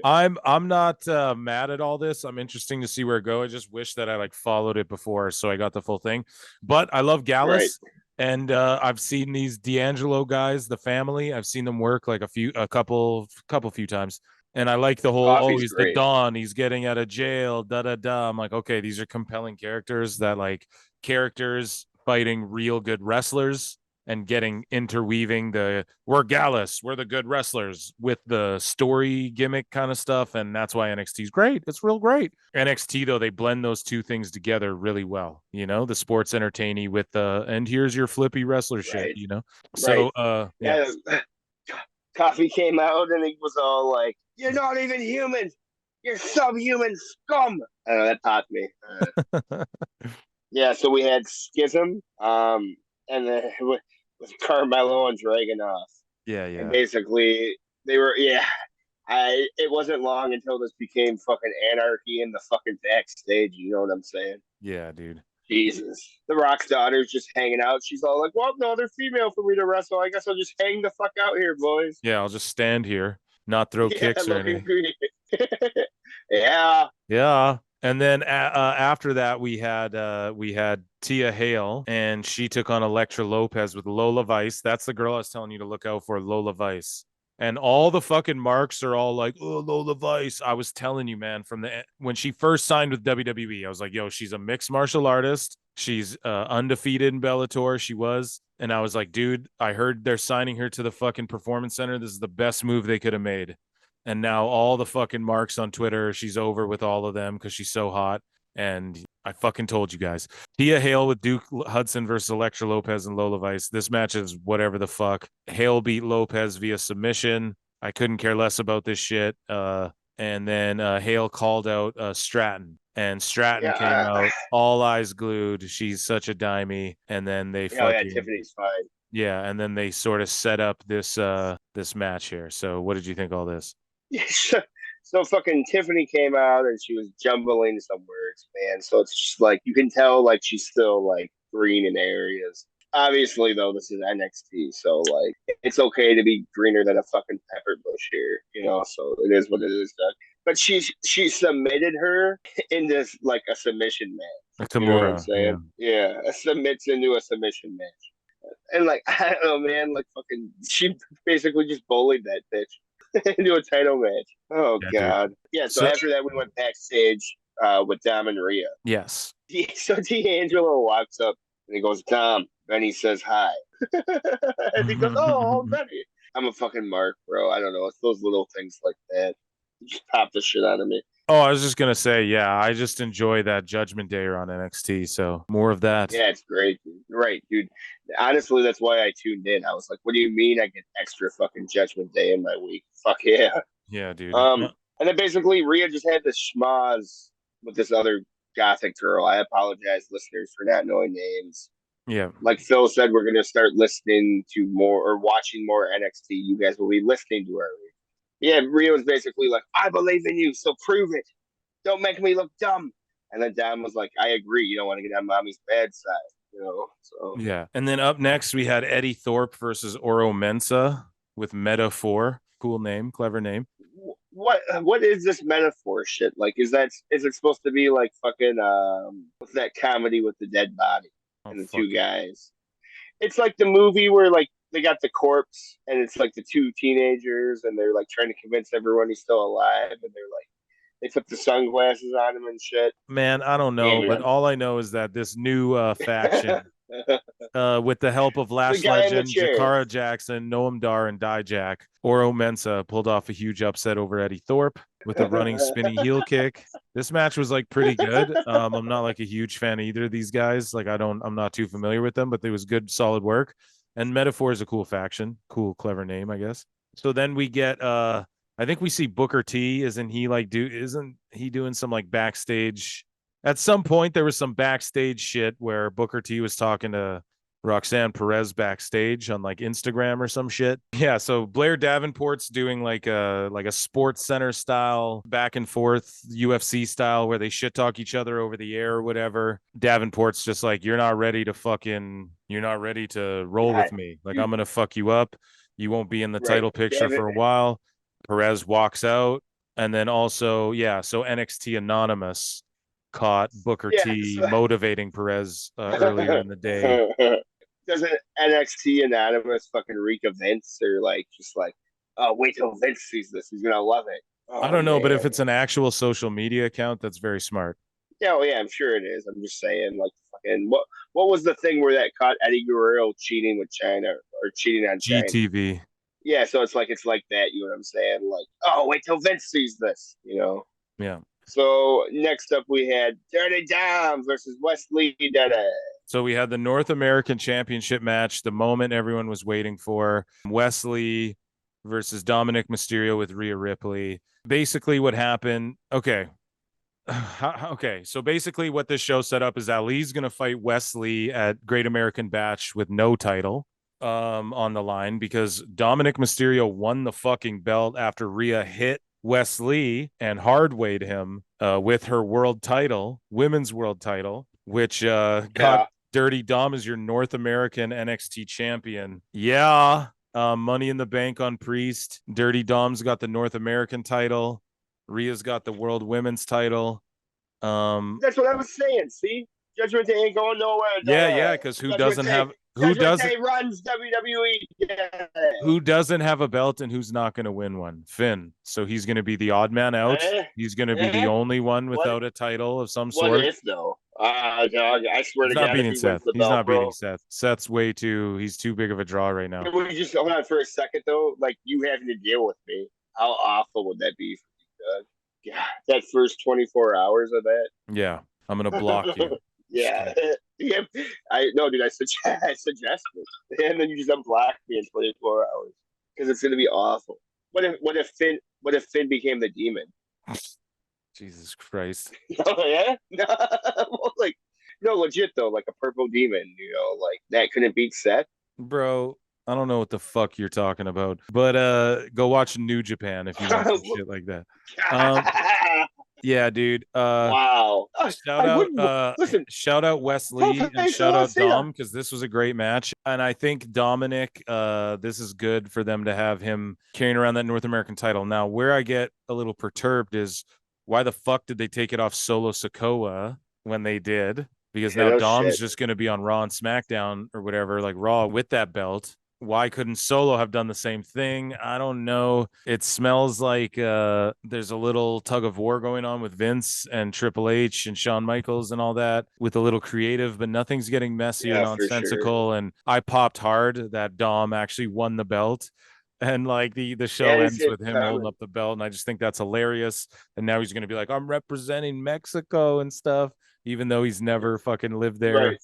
I'm not mad at all this. I'm interesting to see where it goes. I just wish that I like followed it before, so I got the full thing. But I love Gallus. Right. And I've seen these D'Angelo guys, the family. I've seen them work like a couple few times. And I like the whole, he's the Don, he's getting out of jail, da-da-da. I'm like, okay, these are compelling characters that like characters fighting real good wrestlers and interweaving we're Gallus, we're the good wrestlers with the story gimmick kind of stuff. And that's why NXT is great. It's real great. NXT, though, they blend those two things together really well. You know, the sports entertaining with and here's your flippy wrestler shit, you know? So, yeah. Coffee came out and he was all like, you're not even human. You're subhuman scum. I don't know, that popped me. Yeah, so we had Schism, and then with Carmelo and Dragunov. Yeah. And basically, they were, it wasn't long until this became fucking anarchy in the fucking backstage. You know what I'm saying? Yeah, dude. Jesus. The Rock's daughter's just hanging out. She's all like, well, no, they're female for me to wrestle. I guess I'll just hang the fuck out here, boys. Yeah, I'll just stand here, not throw kicks or anything. Yeah. And then after that, we had Tia Hale, and she took on Elektra Lopez with Lola Vice. That's the girl I was telling you to look out for, Lola Vice. And all the fucking marks are all like, oh, Lola Vice. I was telling you, man, when she first signed with WWE, I was like, yo, she's a mixed martial artist. She's undefeated in Bellator. She was. And I was like, dude, I heard they're signing her to the fucking Performance Center. This is the best move they could have made. And now all the fucking marks on Twitter, she's over with all of them because she's so hot. And I fucking told you guys. Tia Hale with Duke Hudson versus Elektra Lopez and Lola Vice. This match is whatever the fuck. Hale beat Lopez via submission. I couldn't care less about this shit. And then Hale called out Stratton. And Stratton came Yeah. out, all eyes glued. She's such a dimey. And then they Yeah, fucking Tiffany's fine. yeah, and then they sort of set up this match here. So what did you think of all this? Yeah, so fucking Tiffany came out and she was jumbling some words, man. So it's just like you can tell like she's still like green in areas. Obviously, though, this is NXT, so like it's okay to be greener than a fucking pepper bush here, you know. So it is what it is, Doug. But she submitted her in this like a submission match. You know what I'm Nakamura, yeah. saying? Yeah, submits into a submission match. And like I don't know, man, like fucking she basically just bullied that bitch into a title match. Oh Yeah, dude. god. Yeah, so So after that we went backstage with Dom and Rhea. yes. So D'Angelo walks up and he goes, Dom. And he says hi. And he goes, oh, Benny. I'm a fucking mark, bro. I don't know. It's those little things like that. You just pop the shit out of me. Oh, I was just gonna say, yeah, I just enjoy that Judgment Day on NXT. So more of that. Yeah, it's great, dude. Right, dude. Honestly, that's why I tuned in. I was like, what do you mean I get extra fucking Judgment Day in my week? Fuck yeah. Yeah, dude. And then basically Rhea just had this schmoz with this other gothic girl. I apologize, listeners, for not knowing names. Yeah. Like Phil said, we're going to start listening to more or watching more NXT. You guys will be listening to her. Yeah, Rhea was basically like, I believe in you, so prove it. Don't make me look dumb. And then Dom was like, I agree. You don't want to get on mommy's bad side, you know? So Yeah. And then up next we had Eddie Thorpe versus Oro Mensa with Meta 4. Cool name, clever name. what is this metaphor shit? Like, is it supposed to be like fucking what's that comedy with the dead body and the two guys? It's like the movie where like they got the corpse and it's like the two teenagers and they're like trying to convince everyone he's still alive and they're like they put the sunglasses on him and shit. Man, I don't know, but all I know is that this new faction, with the help of the Lash guy in the Legend, chair. Jakara Jackson, Noam Dar, and Dijak, Oro Mensa pulled off a huge upset over Eddie Thorpe with a running spinning heel kick. This match was like pretty good. I'm not like a huge fan of either of these guys. Like I'm not too familiar with them, but it was good, solid work. And Metaphor is a cool faction, cool, clever name, I guess. So then we get I think we see Booker T. Isn't he doing some like backstage? At some point, there was some backstage shit where Booker T was talking to Roxanne Perez backstage on like Instagram or some shit. Yeah, so Blair Davenport's doing like a Sports Center style back and forth UFC style where they shit talk each other over the air or whatever. Davenport's just like, you're not ready to roll with me. Like, I'm gonna fuck you up. You won't be in the title picture for a while. Perez walks out. And then also, yeah, so NXT Anonymous caught Booker T motivating Perez earlier in the day. Doesn't NXT Anonymous fucking reek of Vince or like just like, oh, wait till Vince sees this, he's gonna love it. Oh, I don't know, but if it's an actual social media account, that's very smart. Yeah, well, yeah, I'm sure it is. I'm just saying, like, fucking, what was the thing where that caught Eddie Guerrero cheating with China or cheating on China? GTV. Yeah, so it's like that. You know what I'm saying? Like, oh, wait till Vince sees this. You know? Yeah. So next up, we had Dirty Dom versus Wesley Dede. So we had the North American Championship match, the moment everyone was waiting for. Wesley versus Dominic Mysterio with Rhea Ripley. Basically, what happened? Okay. Okay, so basically what this show set up is Ali's going to fight Wesley at Great American Bash with no title on the line because Dominic Mysterio won the fucking belt after Rhea hit Wesley and hardwayed him with her world title, women's world title, which got Dirty Dom as your North American NXT champion. Yeah, Money in the Bank on Priest. Dirty Dom's got the North American title. Rhea's got the World Women's title. That's what I was saying. See, Judgment Day ain't going nowhere. Yeah, because who doesn't have runs WWE? Yeah. Who doesn't have a belt and who's not going to win one? Finn. So he's going to be the odd man out. He's going to be the only one without a title of some sort. What if though? Dog, I swear he's to not God, beating Seth. He's not beating Seth. Seth's he's too big of a draw right now. Can we just hold on for a second though? Like you having to deal with me. How awful would that be for you, Doug? Yeah, that first 24 hours of that. Yeah, I'm gonna block you. Yeah, yeah. Dude. I suggest it, and then you just unblock me in 24 hours because it's gonna be awful. What if Finn became the demon? Jesus Christ. Oh yeah, no, well, like no, legit though, like a purple demon, like that couldn't beat Seth. Bro, I don't know what the fuck you're talking about, but go watch New Japan if you want some shit like that. Yeah, dude. Wow, Shout I out wouldn't listen. shout out Wesley and Thanks a shout lot, out Cena. Dom because this was a great match. And I think Dominic, this is good for them to have him carrying around that North American title. Now, where I get a little perturbed is why the fuck did they take it off Solo Sikoa when they did? Because now No Dom's shit. just going to be on Raw and SmackDown or whatever, like Raw with that belt. Why couldn't Solo have done the same thing? I don't know. It smells like there's a little tug of war going on with Vince and Triple H and Shawn Michaels and all that with a little creative, but nothing's getting messy or Yeah, for sure. nonsensical. And I popped hard that Dom actually won the belt. And like the Yeah, show ends it's with him holding coming. up the belt. And I just think that's hilarious. And now he's going to be like, I'm representing Mexico and stuff, even though he's never fucking lived there Right.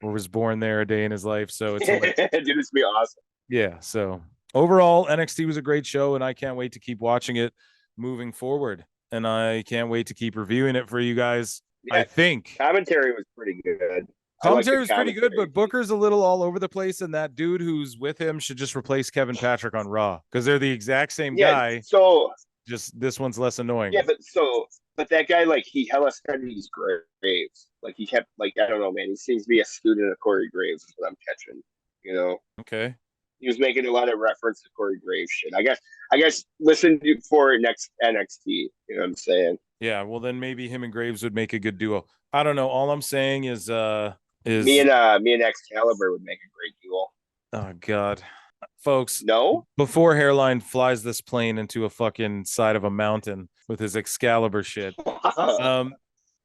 or was born there a day in his life. So it's hilarious. Dude, it's be awesome. Yeah. So overall, NXT was a great show, and I can't wait to keep watching it moving forward. And I can't wait to keep reviewing it for you guys. I Yeah, think commentary was pretty good. I like the commentary was pretty good, commentary. but Booker's a little all over the place, and that dude who's with him should just replace Kevin Patrick on Raw because they're the exact same Yeah, guy. so Just this one's less annoying. yeah, but that guy, like, he hella studied these Graves. Like, he kept, like, I don't know, man. He seems to be a student of Corey Graves, is what I'm catching. You know, Okay. he was making a lot of reference to Corey Graves shit. I guess listen for next NXT. You know what I'm saying? Yeah. Well, then maybe him and Graves would make a good duo. I don't know. All I'm saying is Me is and me and Excalibur would make a great duel. oh god, folks. No, Before Hairline flies this plane into a fucking side of a mountain with his Excalibur shit. Um,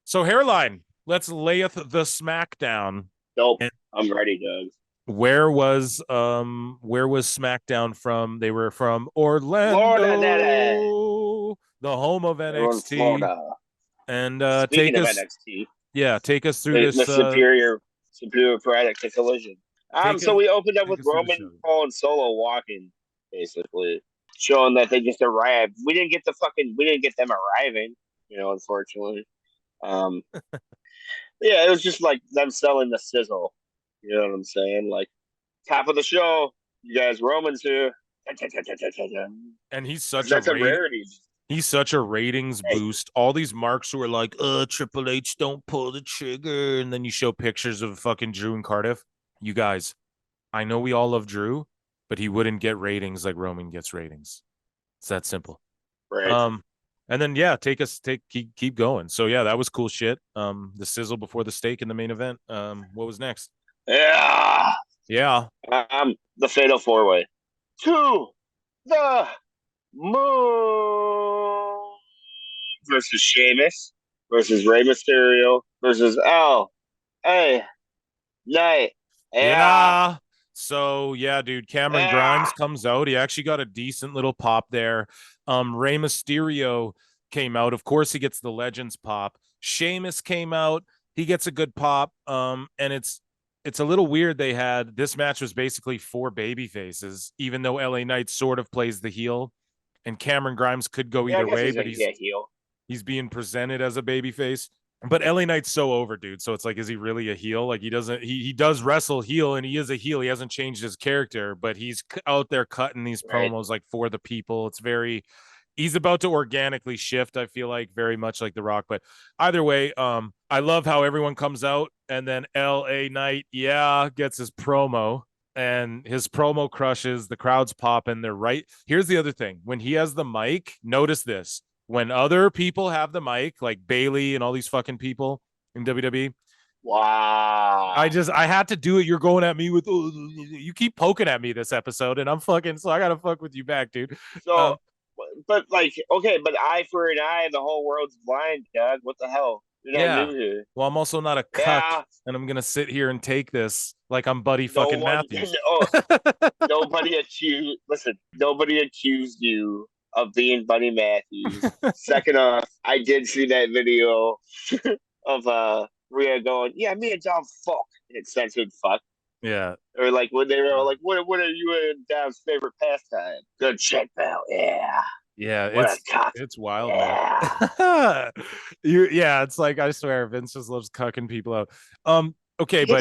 so Hairline, let's layeth the smackdown. nope. And I'm ready, Doug. where was SmackDown from? They were from Florida, that Orlando, the home of they're in NXT. Florida. And Speaking of NXT, take us through the this superior product to Collision. take So us we opened up take with us through the show. Roman, Paul, and Solo walking, basically showing that they just arrived. We didn't get them arriving, unfortunately. Um, yeah, it was just like them selling the sizzle. You know what I'm saying? Like, top of the show, you guys, Roman's here. And That's a rarity. he's such a ratings Hey, boost. All these marks who are like, Triple H, don't pull the trigger. And then you show pictures of fucking Drew and Cardiff. You guys, I know we all love Drew, but he wouldn't get ratings like Roman gets ratings. It's that simple. right. And then keep going. So yeah, that was cool shit. The sizzle before the steak in the main event. What was next? Yeah. Yeah. The Fatal 4-Way. To the moon versus Sheamus versus Rey Mysterio versus LA Knight. Yeah. So yeah, dude, Cameron Yeah. Grimes comes out. He actually got a decent little pop there. Rey Mysterio came out. Of course, he gets the Legends pop. Sheamus came out. He gets a good pop. And it's a little weird. This match was basically 4 baby faces, even though LA Knight sort of plays the heel, and Cameron Grimes could go Yeah, I either guess way, he's but a heel. he's being presented as a baby face. But LA Knight's so over, dude. So it's like, is he really a heel? Like, he does wrestle heel, and he is a heel. He hasn't changed his character, but he's out there cutting these Right. promos like for the people. He's about to organically shift, I feel like, very much like The Rock. But either way, I love how everyone comes out, and then LA Knight, gets his promo, and his promo crushes. The crowd's popping. They're right. Here's the other thing. When he has the mic, notice this. When other people have the mic, like Bailey and all these fucking people in WWE, Wow. I had to do it. You're going at me with, you keep poking at me this episode, and so I gotta fuck with you back, dude. So, but like, okay, but eye for an eye, the whole world's blind, Doug. What the hell? You're not Yeah. new here. Well, I'm also not a cuck, Yeah. and I'm gonna sit here and take this like I'm Buddy No fucking one. Matthews. Nobody accused you of being Buddy Matthews. Second off, I did see that video of Rhea going, "Yeah, me and Dom fuck." It censored fuck. Yeah. Or like when they were all like, what are you and Dom's favorite pastime? Good shit, pal. Yeah. Yeah, What a cock. it's wild, Yeah. man. Yeah, it's like I swear Vince just loves cucking people out. Okay, but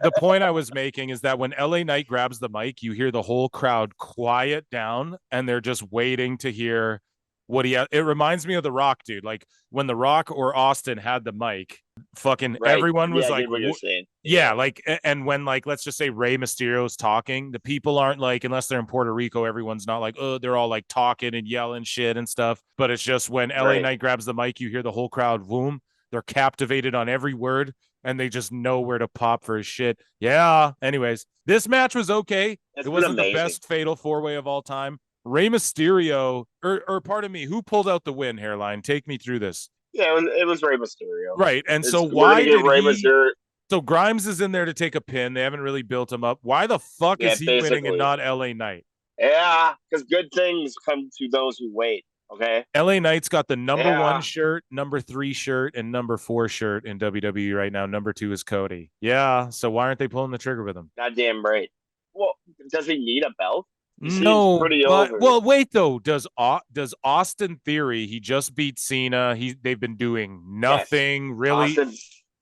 the point I was making is that when LA Knight grabs the mic, you hear the whole crowd quiet down and they're just waiting to hear what it reminds me of The Rock, dude. Like when The Rock or Austin had the mic, fucking Right. everyone was I like, get what you're saying. yeah, like, and when, like, let's just say Rey Mysterio's talking, the people aren't like, unless they're in Puerto Rico, everyone's not like, oh, they're all like talking and yelling shit and stuff. But it's just when LA Knight grabs the mic, you hear the whole crowd, boom, they're captivated on every word and they just know where to pop for his shit. Yeah. Anyways, this match was okay. It wasn't the best fatal 4-way of all time. Rey Mysterio, or pardon me, who pulled out the win, Hairline? Take me through this. Yeah, it was Rey Mysterio. Right. And so why did Mysterio. So Grimes is in there to take a pin. They haven't really built him up. Why the fuck is he winning and not LA Knight? Yeah, because good things come to those who wait. Okay. LA Knight's got the number 1 shirt, number 3 shirt, and number 4 shirt in WWE right now. Number 2 is Cody. Yeah. So why aren't they pulling the trigger with him? Goddamn right. Well, does he need a belt? No, but well, wait though. Does Austin Theory? He just beat Cena. They've been doing nothing really.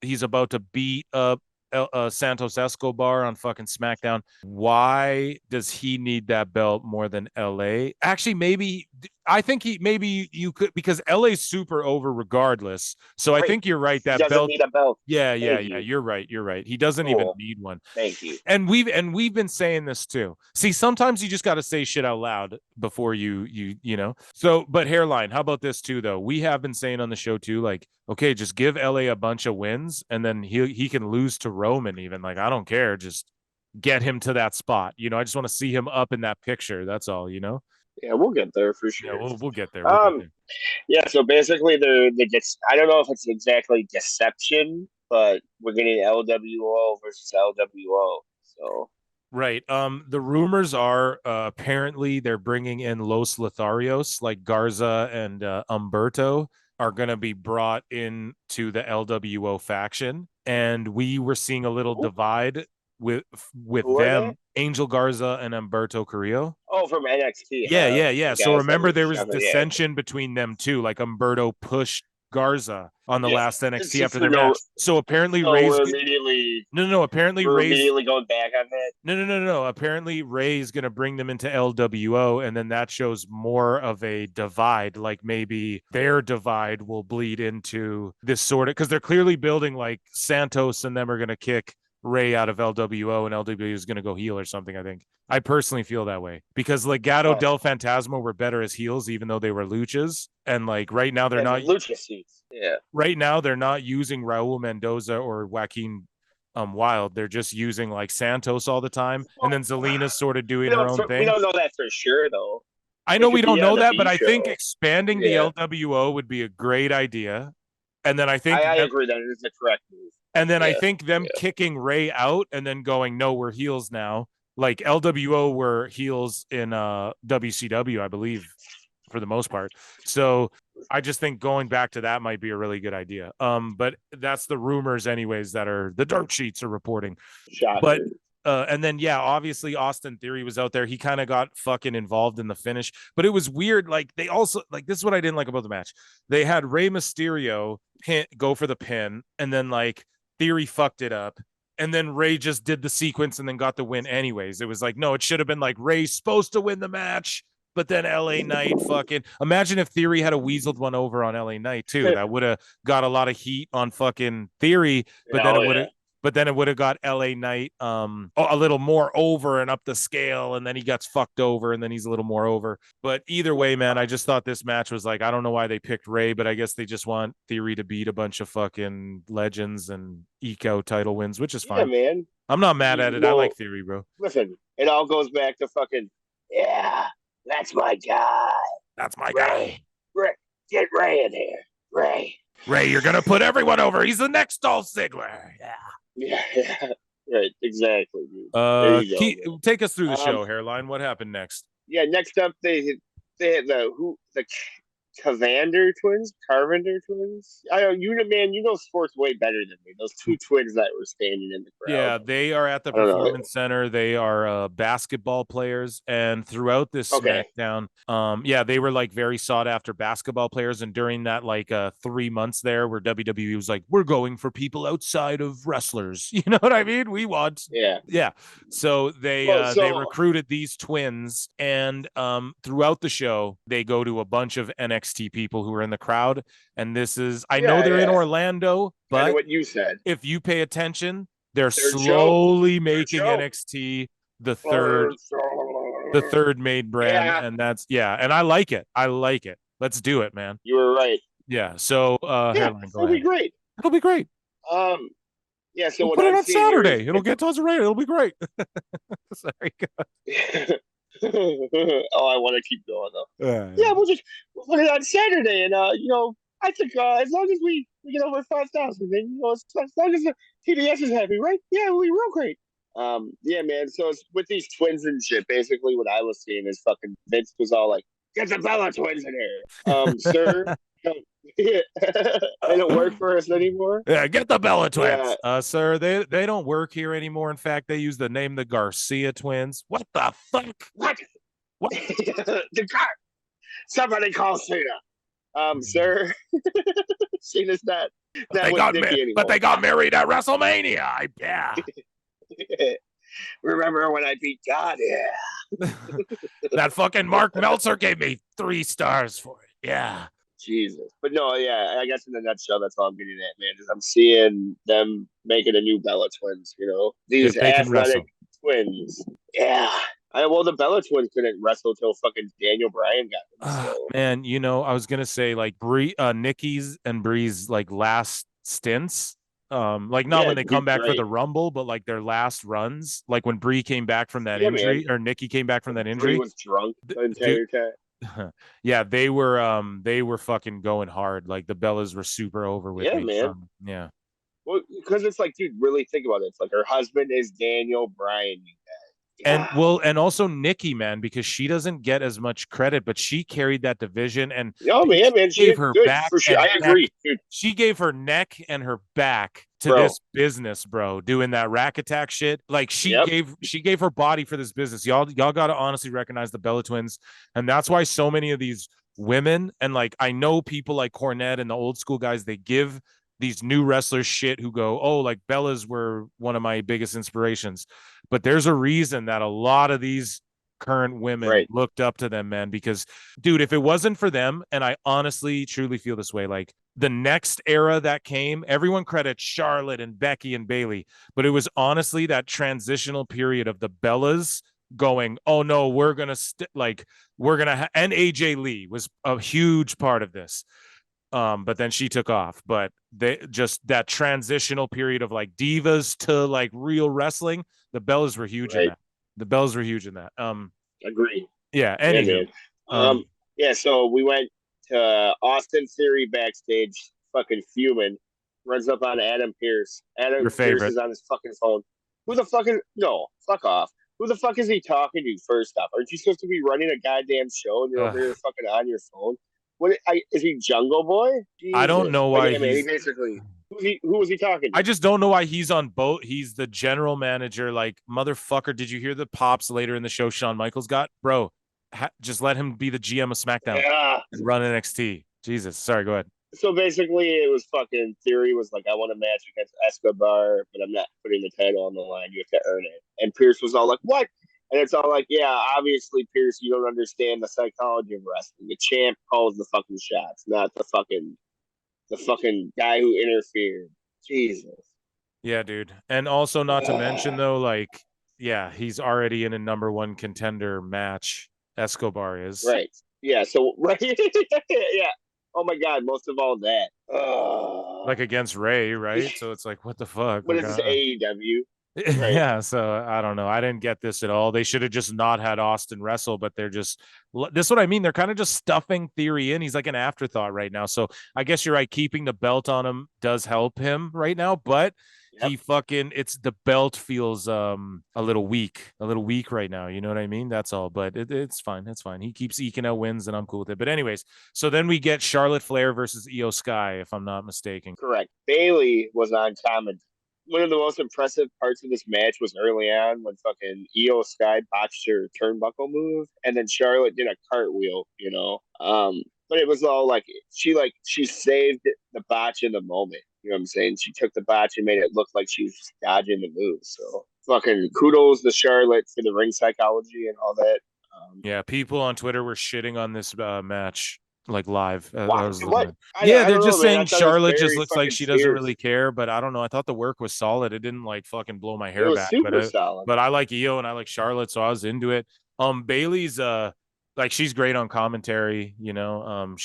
He's about to beat up Santos Escobar on fucking SmackDown. Why does he need that belt more than LA? Actually, maybe I think maybe you could, because LA's super over regardless. So I think you're right. That he doesn't need a belt. Yeah. You're right. He doesn't even need one. Thank you. And we've been saying this too. See, sometimes you just got to say shit out loud before you know. So, but Hairline, how about this too though? We have been saying on the show too, like, okay, just give LA a bunch of wins and then he can lose to Roman even. Like, I don't care. Just get him to that spot. You know, I just want to see him up in that picture. That's all, you know? Yeah, we'll get there for sure. Yeah, we'll get there. Yeah, so basically I don't know if it's exactly deception, but we're getting LWO versus LWO. So right. The rumors are apparently they're bringing in Los Lotharios, like Garza and Humberto are going to be brought into the LWO faction, and we were seeing a little divide with them, Angel Garza and Humberto Carrillo. Oh, from NXT. Yeah. So remember there was dissension between them too. Like Humberto pushed Garza on the last NXT after their match. So apparently Ray's immediately apparently Ray's immediately going back on that. No. Apparently Ray's gonna bring them into LWO, and then that shows more of a divide. Like maybe their divide will bleed into this sort of, because they're clearly building like Santos and them are gonna kick Ray out of LWO and LWO is going to go heel or something. I think I personally feel that way because Legado del Fantasma were better as heels, even though they were luchas. And like right now they're not lucha seats. Yeah. Right now they're not using Raul Mendoza or Joaquin Wild. They're just using like Santos all the time. And then Zelina's sort of doing her own thing. We don't know that for sure though. I know we don't know that, but I think expanding the LWO would be a great idea. And then I think I agree that it is the correct move. And then I think them kicking Ray out and then going, no, we're heels now. Like LWO were heels in WCW, I believe, for the most part. So I just think going back to that might be a really good idea. But that's the rumors anyways that are the dirt sheets are reporting. But and then obviously Austin Theory was out there. He kind of got fucking involved in the finish, but it was weird. Like they also, like, this is what I didn't like about the match. They had Rey Mysterio go for the pin, and then like Theory fucked it up, and then Ray just did the sequence and then got the win anyways. It was like, no, it should have been like Ray's supposed to win the match, but then LA Knight fucking, imagine if Theory had a weaseled one over on LA Knight too. That would have got a lot of heat on fucking Theory, but then it would have got LA Knight a little more over and up the scale, and then he gets fucked over, and then he's a little more over. But either way, man, I just thought this match was like, I don't know why they picked Ray, but I guess they just want Theory to beat a bunch of fucking legends and eke out title wins, which is fine. Yeah, man. I'm not mad at it. I like Theory, bro. Listen, it all goes back to fucking, that's my guy. That's my guy. Ray, get Ray in here. Ray, you're going to put everyone over. He's the next Dolph Ziggler. Yeah, right, exactly. Take us through the show, Hairline. What happened next? Yeah, next up they had the Carvender twins. I don't, you know sports way better than me. Those two twins that were standing in the crowd. Yeah, they are at the I don't know. Performance Center. They are basketball players, and throughout this Okay. SmackDown, yeah, they were like very sought after basketball players. And during that 3 months there, where WWE was like, we're going for people outside of wrestlers, you know what I mean? We want, yeah. So they recruited these twins, and throughout the show, they go to a bunch of NXT people who are in the crowd. And this is, I know they're in Orlando, but kind of what you said. If you pay attention, they're slowly making NXT the third main brand, and that's and I like it. Let's do it, man. You were right. Yeah. So it'll be great. It'll be great. Yeah. So we'll put it on Saturday. It'll get tons of rain. It'll be great. Sorry. I want to keep going though. We'll put it on Saturday, and I think as long as we get over 5,000, then as long as the TBS is happy, right? Yeah, we'll be real great. Yeah, man. So it's with these twins and shit. Basically, what I was seeing is fucking Vince was all like, "Get the Bella twins in here, sir." They don't work for us anymore. Yeah, get the Bella twins, sir. They don't work here anymore. In fact, they use the name the Garcia twins. What the fuck? What? Somebody call Cena. Sir. Cena's not with Nikki anymore. But they got married at WrestleMania. Yeah. Remember when I beat God? Yeah. That fucking Mark Meltzer gave me 3 stars for it. Yeah. Jesus. But no, I guess in a nutshell, that's all I'm getting at, man. Is I'm seeing them making a new Bella twins, these athletic twins. Yeah. The Bella twins couldn't wrestle till fucking Daniel Bryan got them. So. Man, I was gonna say Nikki's and Bree's last stints. Not when they come back for the Rumble, but their last runs, when Bree came back from that injury, or Nikki came back from that injury. Bree was drunk the entire time. Yeah, they were fucking going hard. The Bellas were super over with me. Man. Yeah. Well, because it's dude, really think about it. It's her husband is Daniel Bryan, you guys. And also Nikki, man, because she doesn't get as much credit, but she carried that division, and she gave her back. For sure. I agree, dude. She gave her neck and her back to this business, bro, doing that rack attack shit. She gave her body for this business. Y'all got to honestly recognize the Bella twins, and that's why so many of these women, and I know people like Cornette and the old school guys, they give these new wrestlers shit who go, Bellas were one of my biggest inspirations. But there's a reason that a lot of these current women looked up to them, man, because, dude, if it wasn't for them, and I honestly, truly feel this way, the next era that came, everyone credits Charlotte and Becky and Bayley, but it was honestly that transitional period of the Bellas going, oh no, we're going to and AJ Lee was a huge part of this. But then she took off. But they just that transitional period of divas to real wrestling, the Bellas were huge in that. The Bellas were huge in that. Agree. Yeah. Anyway. So we went to Austin Theory backstage, fucking fuming. Runs up on Adam Pearce. Your favorite. Pearce is on his fucking phone. Who the fuck is fuck off. Who the fuck is he talking to? First off, aren't you supposed to be running a goddamn show and you're over here fucking on your phone? What is he, Jungle Boy? Jesus. I don't know why. He basically, who was he talking to? I just don't know why he's on both. He's the general manager. Motherfucker, did you hear the pops later in the show Shawn Michaels got? Bro, just let him be the GM of SmackDown and run NXT. Jesus. Sorry, go ahead. So basically, it was fucking Theory was I want a match against Escobar, but I'm not putting the title on the line. You have to earn it. And Pearce was all like, what? And it's all obviously, Pearce, you don't understand the psychology of wrestling. The champ calls the fucking shots, not the fucking guy who interfered. Jesus. Yeah, dude. And also, not to mention, though, he's already in a number 1 contender match. Escobar is. Right. Yeah, so, yeah. Oh, my God, most of all that. Against Ray, right? So it's what the fuck? What is this, AEW? Right. Yeah, so I don't know. I didn't get this at all. They should have just not had Austin wrestle, but they're just this is what I mean. They're kind of just stuffing Theory in. He's an afterthought right now. So I guess you're right. Keeping the belt on him does help him right now, but he fucking, it's the belt feels a little weak right now. You know what I mean? That's all. But it's fine. It's fine. He keeps eking out wins, and I'm cool with it. But anyways, so then we get Charlotte Flair versus Io Sky, if I'm not mistaken. Correct. Bailey was on comment. One of the most impressive parts of this match was early on when fucking Io Sky botched her turnbuckle move, and then Charlotte did a cartwheel. But it was all she saved the botch in the moment. You know what I'm saying? She took the botch and made it look like she was just dodging the move. So fucking kudos to Charlotte for the ring psychology and all that. Yeah, people on Twitter were shitting on this match like live. What? Yeah, I they're don't just know, man. saying I thought it was Charlotte just very looks like fucking she doesn't fierce. really care, but I don't know. I thought the work was solid. It didn't like fucking blow my It hair was back, super solid. but I like Io and I like Charlotte, so I was into it. Bailey's like she's great on commentary, I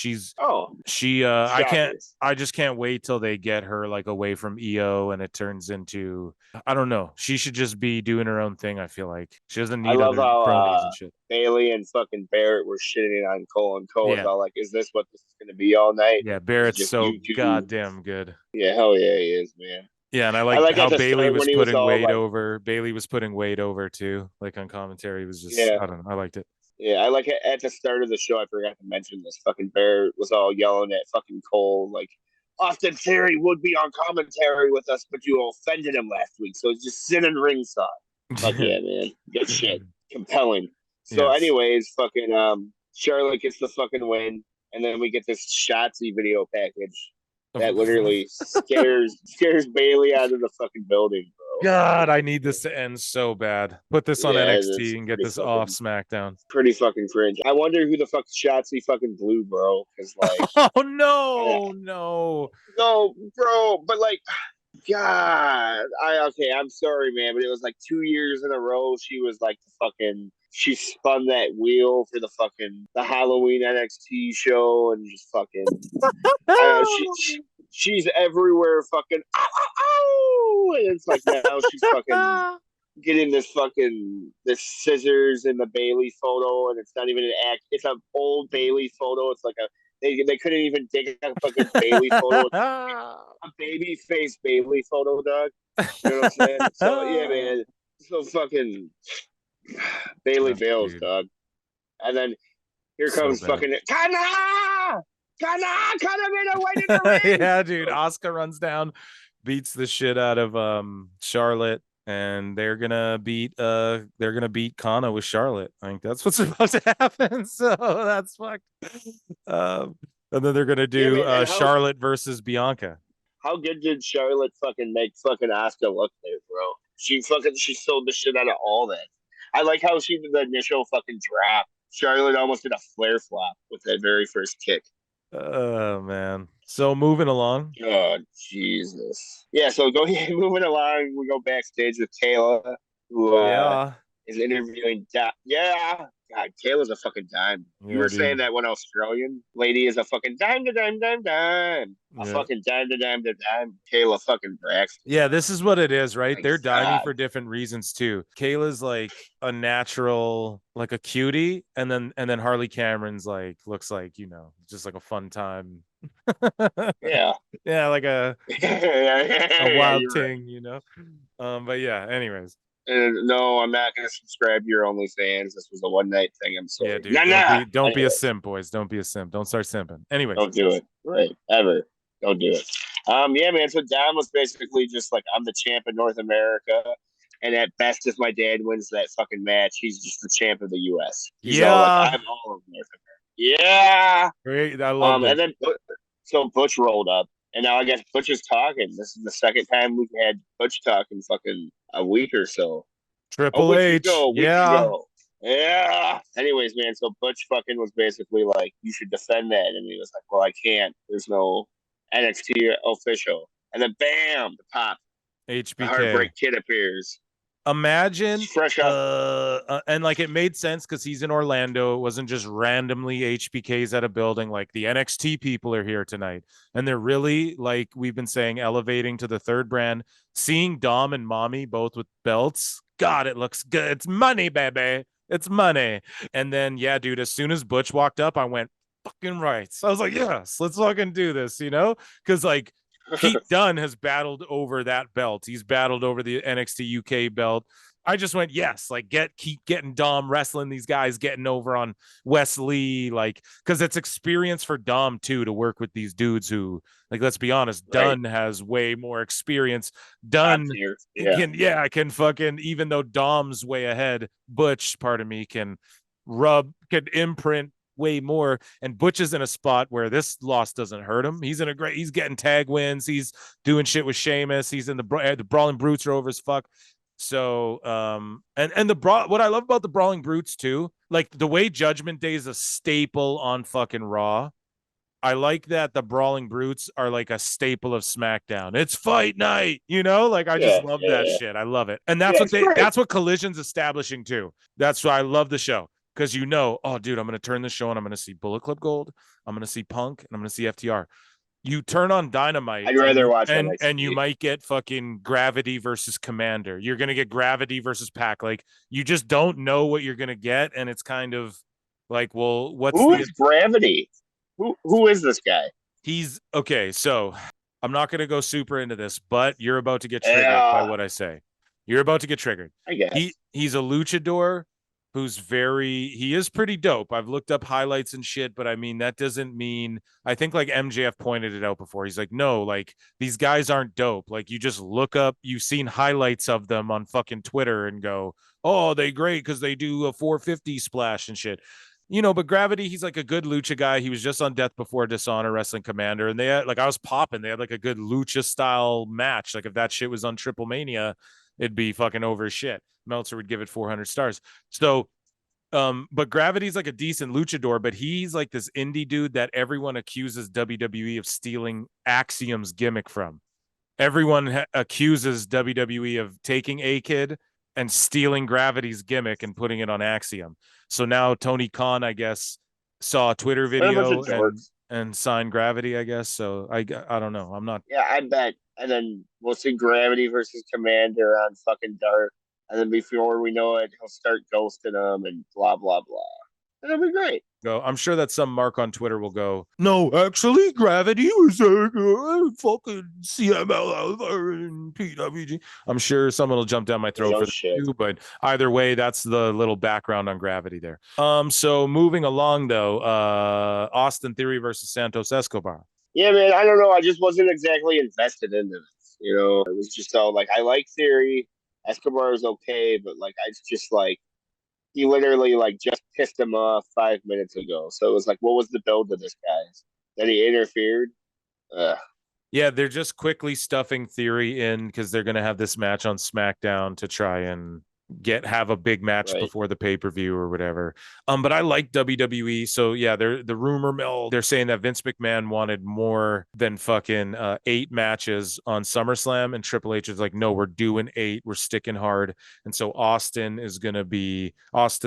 just can't wait till they get her like away from EO and it turns into, I don't know. She should just be doing her own thing. I feel like she doesn't need other cronies and shit. Bailey and fucking Barrett were shitting on Cole, and Cole was all like, "Is this what this is going to be all night?" Yeah, Barrett's so goddamn good. Yeah, hell yeah, he is, man. Yeah, and I like how Bailey was putting weight over. Bailey was putting weight over too, like on commentary. It was just, I don't know. I liked it. Yeah, I like it. At the start of the show, I forgot to mention this. Fucking Barrett was all yelling at fucking Cole, like, Austin Theory would be on commentary with us, but you offended him last week, so just sit in ringside. Like, yeah, man, good shit, compelling. So, anyways, fucking Charlotte gets the fucking win, and then we get this Shotzi video package that literally scares Bailey out of the fucking building, bro. God, I need this to end so bad. Put this on NXT and get this off SmackDown. Pretty fucking cringe. I wonder who the fuck Shotzi fucking blew, bro. Because like, oh no, bro. But like, God, I'm sorry, man, but it was like 2 years in a row. She was like she spun that wheel for the Halloween NXT show and just fucking. She's everywhere, fucking. Ow, ow, ow! And it's like now she's fucking getting this scissors in the Bailey photo, and it's not even an act. It's an old Bailey photo. It's like they couldn't even dig a fucking Bailey photo. A baby face Bailey photo, dog. You know what I'm saying? So yeah, man. So fucking Bailey bails, dog. And then here comes fucking Kana made a way to the ring. Yeah, dude. Asuka runs down, beats the shit out of Charlotte, and they're gonna beat Kana with Charlotte. I think that's what's about to happen. So that's fucked. And then they're gonna do Charlotte versus Bianca. How good did Charlotte fucking make fucking Asuka look there, bro? She sold the shit out of all that. I like how she did the initial fucking drop. Charlotte almost did a flare flop with that very first kick. Oh man. So moving along. Oh Jesus. Yeah, so moving along, we go backstage with Kayla, who is interviewing God, Kayla's a fucking dime. You were saying that one Australian lady is a fucking dime to dime. A fucking dime to dime to dime. Kayla fucking Braxton. Yeah, this is what it is, right? They're diming for different reasons too. Kayla's like a natural, like a cutie, and then Harley Cameron's like looks like, just like a fun time. Yeah, like a wild thing, But yeah, anyways. No, I'm not going to subscribe to your OnlyFans. This was a one night thing. I'm sorry. Yeah, dude. Don't be a simp, boys. Don't be a simp. Don't start simping. Anyways. Don't do it. Right. Ever. Don't do it. Yeah, man. So Dom was basically just like, I'm the champ of North America. And at best, if my dad wins that fucking match, he's just the champ of the US. He's all like, I'm all of North America. Yeah. Great. I love it. And then so Butch rolled up. And now I guess Butch is talking. This is the second time we've had Butch talk in fucking a week or so. Triple H. Yeah. Anyways, man, so Butch fucking was basically like, you should defend that. And he was like, well, I can't. There's no NXT official. And then bam, the pop. HBK. The Heartbreak Kid appears. Imagine fresh up. And like it made sense because he's in Orlando. It wasn't just randomly HBKs at a building. Like the NXT people are here tonight, and they're really, like we've been saying, elevating to the third brand. Seeing Dom and Mommy both with belts, God, it looks good. It's money, baby. It's money. And then dude, as soon as Butch walked up, I went fucking right. So I was like, yes, let's fucking do this, because like Pete Dunne has battled over that belt. He's battled over the NXT UK belt. I just went, yes, like keep getting Dom wrestling these guys, getting over on Wesley, like, because it's experience for Dom too to work with these dudes who, like, let's be honest, Right. Dunn has way more experience. Top Dunn tier. Yeah. can fucking, even though Dom's way ahead, Butch, pardon me, can imprint way more. And Butch is in a spot where this loss doesn't hurt him. He's getting tag wins. He's doing shit with Sheamus. He's in the Brawling Brutes are over as fuck. So what I love about the Brawling Brutes too, like the way Judgment Day is a staple on fucking Raw. I like that the Brawling Brutes are like a staple of SmackDown. It's fight night, like I just love that shit. I love it. And that's what Collision's establishing too. That's why I love the show. Because oh dude, I'm gonna turn the show and I'm gonna see Bullet Club Gold, I'm gonna see Punk, and I'm gonna see FTR. You turn on Dynamite, I'd rather watch and you might get fucking Gravity versus Commander. You're gonna get Gravity versus Pac. Like, you just don't know what you're gonna get, and it's kind of like, well, who is Gravity? Who is this guy? He's okay. So I'm not gonna go super into this, but you're about to get triggered by what I say. You're about to get triggered. I guess he's a luchador he is pretty dope. I've looked up highlights and shit, but I mean, that doesn't mean, I think like MJF pointed it out before. He's like, no, like these guys aren't dope. Like, you just look up, you've seen highlights of them on fucking Twitter and go, oh, they great because they do a 450 splash and shit. But Gravity, he's like a good lucha guy. He was just on Death Before Dishonor Wrestling Commander, and they had, like, I was popping. They had like a good lucha style match. Like, if that shit was on Triple Mania, it'd be fucking over as shit. Meltzer would give it 400 stars. So, but Gravity's like a decent luchador, but he's like this indie dude that everyone accuses WWE of stealing Axiom's gimmick from. Everyone accuses WWE of taking A-Kid and stealing Gravity's gimmick and putting it on Axiom. So now Tony Khan, I guess, saw a Twitter video and signed Gravity, I guess. So I don't know. I'm not. Yeah, I bet. And then we'll see Gravity versus Commander on fucking Dark. And then before we know it, he'll start ghosting them and blah, blah, blah. It'll be great. I'm sure that some mark on Twitter will go, no, actually, Gravity was fucking CML and PWG. I'm sure someone will jump down my throat for that too, but either way, that's the little background on Gravity there. So moving along though, Austin Theory versus Santos Escobar. Yeah, man, I don't know. I just wasn't exactly invested into this. It was just all like, I like Theory. Escobar is okay, but like, I just like, he literally like just pissed him off 5 minutes ago. So it was like, what was the build of this guy? That he interfered? Yeah, they're just quickly stuffing Theory in because they're going to have this match on SmackDown to try and have a big match before the pay-per-view or whatever. But I like WWE. So yeah, the rumor mill, they're saying that Vince McMahon wanted more than fucking 8 matches on SummerSlam, and Triple H is like, no, we're doing 8. We're sticking hard. And so Austin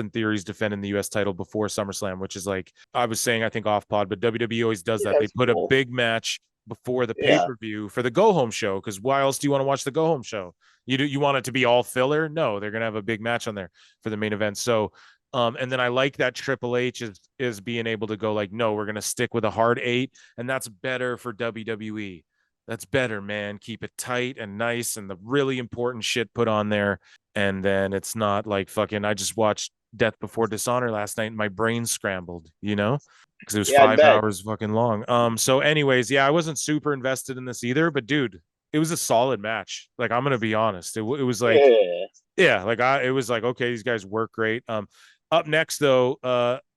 Theory's defending the US title before SummerSlam, which is like, I was saying, I think off pod, but WWE always does that. They put a big match before the pay-per-view for the go-home show, because why else do you want to watch the go-home show? You want it to be all filler? No, they're gonna have a big match on there for the main event. So and then I like that Triple H is being able to go like, no, we're gonna stick with a hard 8, and that's better for WWE. That's better, man. Keep it tight and nice, and the really important shit put on there. And then it's not like fucking, I just watched Death Before Dishonor last night and my brain scrambled, because it was 5 hours fucking long. So anyways, I wasn't super invested in this either, but dude, it was a solid match. Like, I'm gonna be honest, it was like, it was like, okay, these guys work great. Up next though,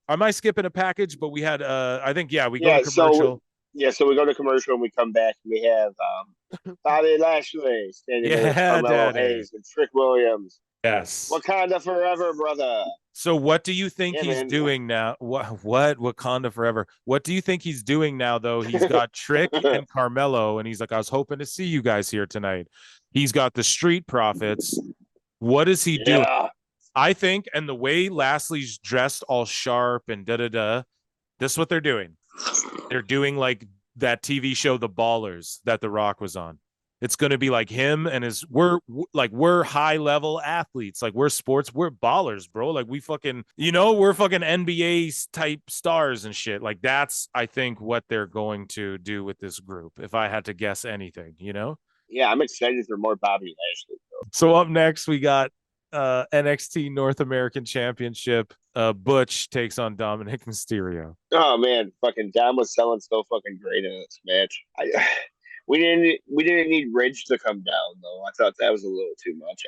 am I skipping a package? But we had I think we go to commercial. So we go to commercial and we come back and we have Bobby Lashley standing with Carmelo Hayse and Trick Williams. Yes. Wakanda forever, brother. So what do you think he's doing now? What Wakanda forever? What do you think he's doing now, though? He's got Trick and Carmelo, and he's like, I was hoping to see you guys here tonight. He's got the Street Profits. What is he doing? I think, and the way Lashley's dressed all sharp and this is what they're doing. They're doing like that TV show, The Ballers, that The Rock was on. It's going to be like him and we're high level athletes. Like we're ballers, bro. Like we're fucking NBA type stars and shit. Like that's, I think, what they're going to do with this group. If I had to guess anything, Yeah, I'm excited for more Bobby Lashley. So up next, we got NXT North American Championship. Butch takes on Dominic Mysterio. Oh man, fucking Dom was selling so fucking great in this match. We didn't need Ridge to come down though. I thought that was a little too much.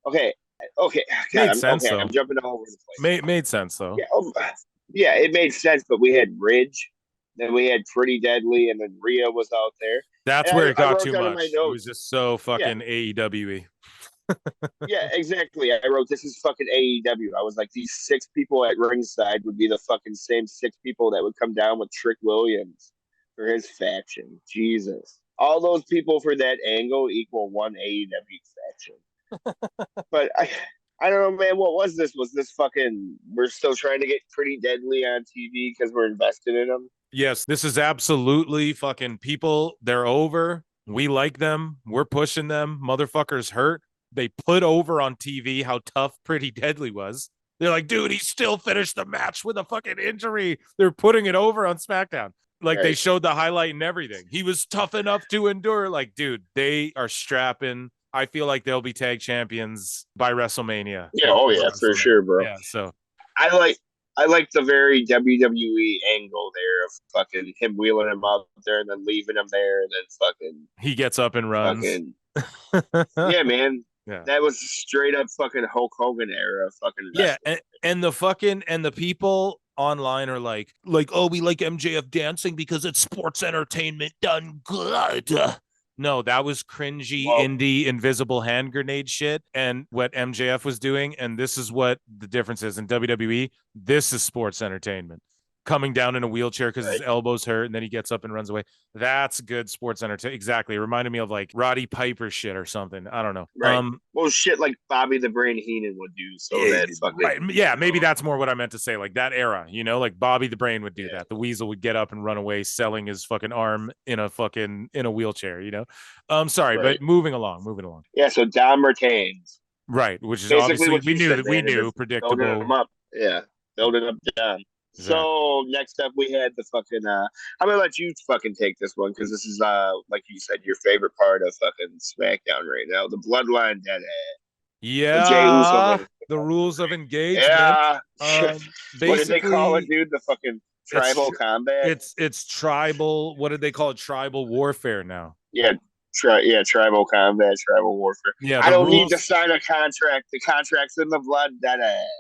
Okay, okay, God, Made sense though. I'm jumping all over the place. Made sense though. Yeah, it made sense. But we had Ridge, then we had Pretty Deadly, and then Rhea was out there. That's and where it got too much. It was just so fucking AEW. Yeah, exactly. I wrote, this is fucking AEW. I was like, these 6 people at ringside would be the fucking same 6 people that would come down with Trick Williams for his faction. Jesus. All those people for that angle equal one AEW faction. But I don't know, man. What was this? Was this fucking, we're still trying to get Pretty Deadly on TV because we're invested in them? Yes, this is absolutely fucking people. They're over. We like them. We're pushing them. Motherfuckers hurt. They put over on TV how tough Pretty Deadly was. They're like, dude, he still finished the match with a fucking injury. They're putting it over on SmackDown. Like They showed the highlight and everything. He was tough enough to endure. Like, dude, they are strapping. I feel like they'll be tag champions by WrestleMania. Yeah, oh yeah, for sure, bro. Yeah, so I like the very WWE angle there of fucking him wheeling him out there and then leaving him there and then fucking he gets up and runs. Yeah, man. Yeah. That was straight up fucking Hulk Hogan era fucking wrestling. Yeah, and the people online are like, oh, we like MJF dancing because it's sports entertainment done good. No, that was cringy indie invisible hand grenade shit and what MJF was doing. And this is what the difference is in WWE. This is sports entertainment. Coming down in a wheelchair because his elbow's hurt and then he gets up and runs away. That's good sports entertainment. Exactly. It reminded me of like Roddy Piper shit or something. I don't know. Right. Well, shit like Bobby the Brain Heenan would do. So that's fucking. Right. Yeah, maybe that's more what I meant to say. Like that era, like Bobby the Brain would do that. The Weasel would get up and run away selling his fucking arm in a wheelchair, Sorry, but moving along. Yeah, so Dom retains. Right, which is basically obviously we knew predictable. Building him up. Yeah, building up Dom. Exactly. So next up we had the fucking I'm gonna let you fucking take this one because this is like you said your favorite part of fucking SmackDown right now, the Bloodline Deadhead. Yeah, the rules of engagement. Yeah. What did they call it, dude? The fucking tribal combat. It's tribal. What did they call it? Tribal warfare now. Yeah. Tribal combat, tribal warfare. Yeah, I don't need to sign a contract. The contract's in the blood,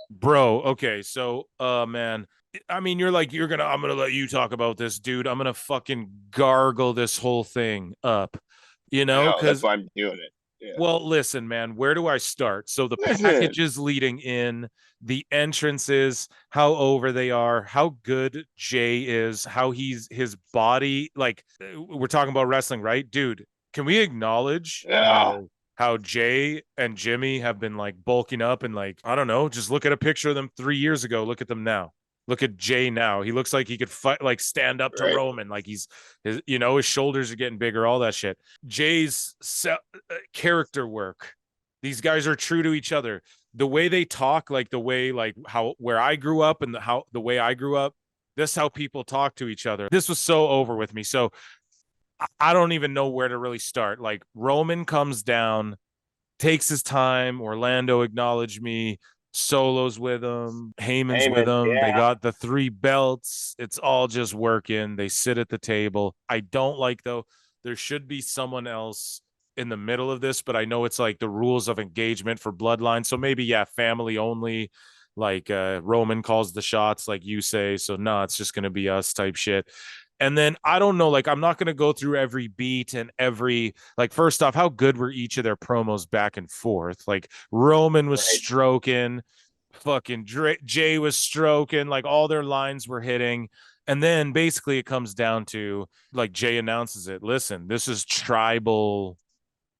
bro. Okay, so man, I mean, I'm gonna let you talk about this, dude. I'm gonna fucking gargle this whole thing up, because that's why I'm doing it. Yeah. Well, listen, man, where do I start? So the packages leading in, the entrances, how over they are, how good Jay is, how his body, like we're talking about wrestling, right, dude? Can we acknowledge how Jay and Jimmy have been like bulking up and like, I don't know, just look at a picture of them 3 years ago. Look at them now. Look at Jay now. He looks like he could fight, like stand up to Roman. Like his shoulders are getting bigger, all that shit. Jay's character work. These guys are true to each other. The way they talk, like the way, like where I grew up and the way I grew up, this is how people talk to each other. This was so over with me. So I don't even know where to really start. Like Roman comes down, takes his time. Orlando acknowledged me. Solos with him. Heyman's with him. Yeah. They got the 3 belts. It's all just working. They sit at the table. I don't like, though, there should be someone else in the middle of this, but I know it's like the rules of engagement for Bloodline. So maybe, family only. Like Roman calls the shots, like you say. So no, it's just going to be us type shit. And then I don't know, like I'm not going to go through every beat and every, like, first off, how good were each of their promos back and forth? Like Roman was stroking, fucking Jay was stroking, like all their lines were hitting. And then basically it comes down to, like, Jay announces it. Listen, this is tribal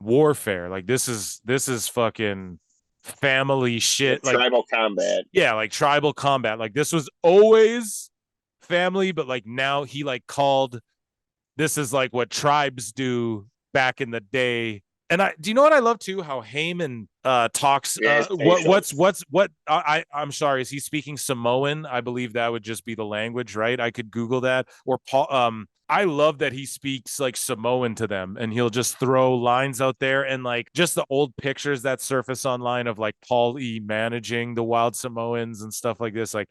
warfare. Like this is fucking family shit. Like tribal combat. Yeah, like tribal combat. Like this was always family, but like now he like called, this is like what tribes do back in the day. And do you know what I love too? How Heyman talks. I'm sorry. Is he speaking Samoan? I believe that would just be the language, right? I could Google that. Or Paul. I love that he speaks like Samoan to them, and he'll just throw lines out there, and like just the old pictures that surface online of like Paul E managing the Wild Samoans and stuff like this. Like,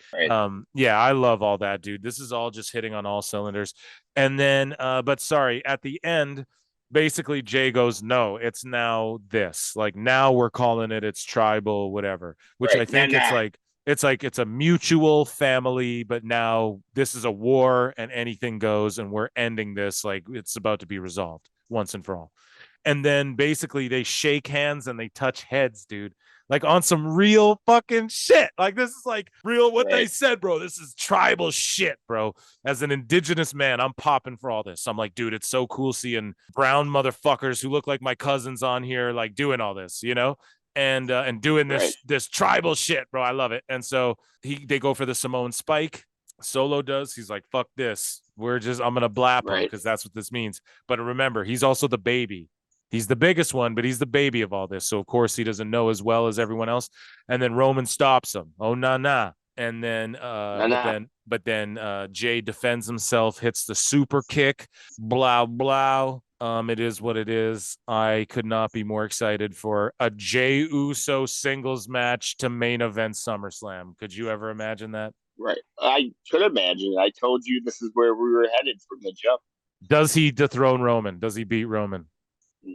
yeah, I love all that, dude. This is all just hitting on all cylinders. And then, but sorry, at the end, basically Jay goes, no, it's now this. Like now we're calling it, it's tribal, whatever. Which I think it's a mutual family, but now this is a war and anything goes, and we're ending this. Like it's about to be resolved once and for all. And then basically they shake hands and they touch heads, dude. Like on some real fucking shit. Like this is like real what they said, bro. This is tribal shit, bro. As an indigenous man, I'm popping for all this. I'm like, dude, it's so cool seeing brown motherfuckers who look like my cousins on here, like doing all this, you know? And doing this tribal shit, bro. I love it. And so they go for the Samoan spike. Solo does. He's like, fuck this. I'm gonna blap him because that's what this means. But remember, he's also the baby. He's the biggest one, but he's the baby of all this. So of course he doesn't know as well as everyone else. And then Roman stops him. Oh nah. And then but then Jay defends himself, hits the super kick, blah blah. It is what it is. I could not be more excited for a Jey Uso singles match to main event SummerSlam. Could you ever imagine that? Right. I could imagine. I told you this is where we were headed from the jump. Does he dethrone Roman? Does he beat Roman?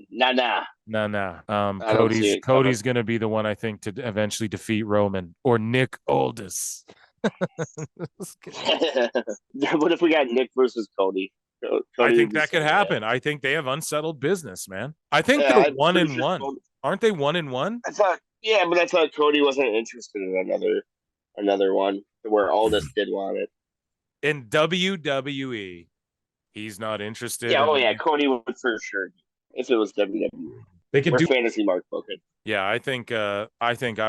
Nah. Cody's going to be the one, I think, to eventually defeat Roman or Nick Aldis. What if we got Nick versus Cody? I think that could happen. I think they have unsettled business, man. I think they're 1-1. Aren't they 1-1? I thought Cody wasn't interested in another one where Aldis did want it. In WWE, he's not interested. Yeah, Cody would for sure. If it was WWE, they could do fantasy mark booking. Yeah, I think I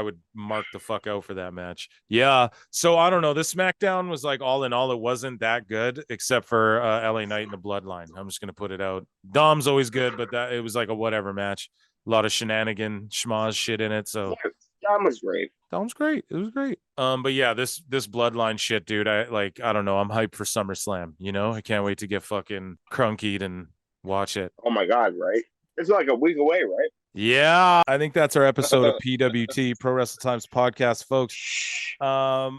would mark the fuck out for that match. Yeah, so I don't know. This SmackDown was like all in all, it wasn't that good except for LA Knight and the Bloodline. I'm just gonna put it out. Dom's always good, but it was like a whatever match. A lot of shenanigan schmaz shit in it. So Dom was great. Dom's great. It was great. But yeah, this Bloodline shit, dude. I don't know. I'm hyped for SummerSlam. You know, I can't wait to get fucking crunkied and watch it. Oh my god, right? It's like a week away, right? Yeah, I think that's our episode of PWT Pro Wrestle Times podcast, folks.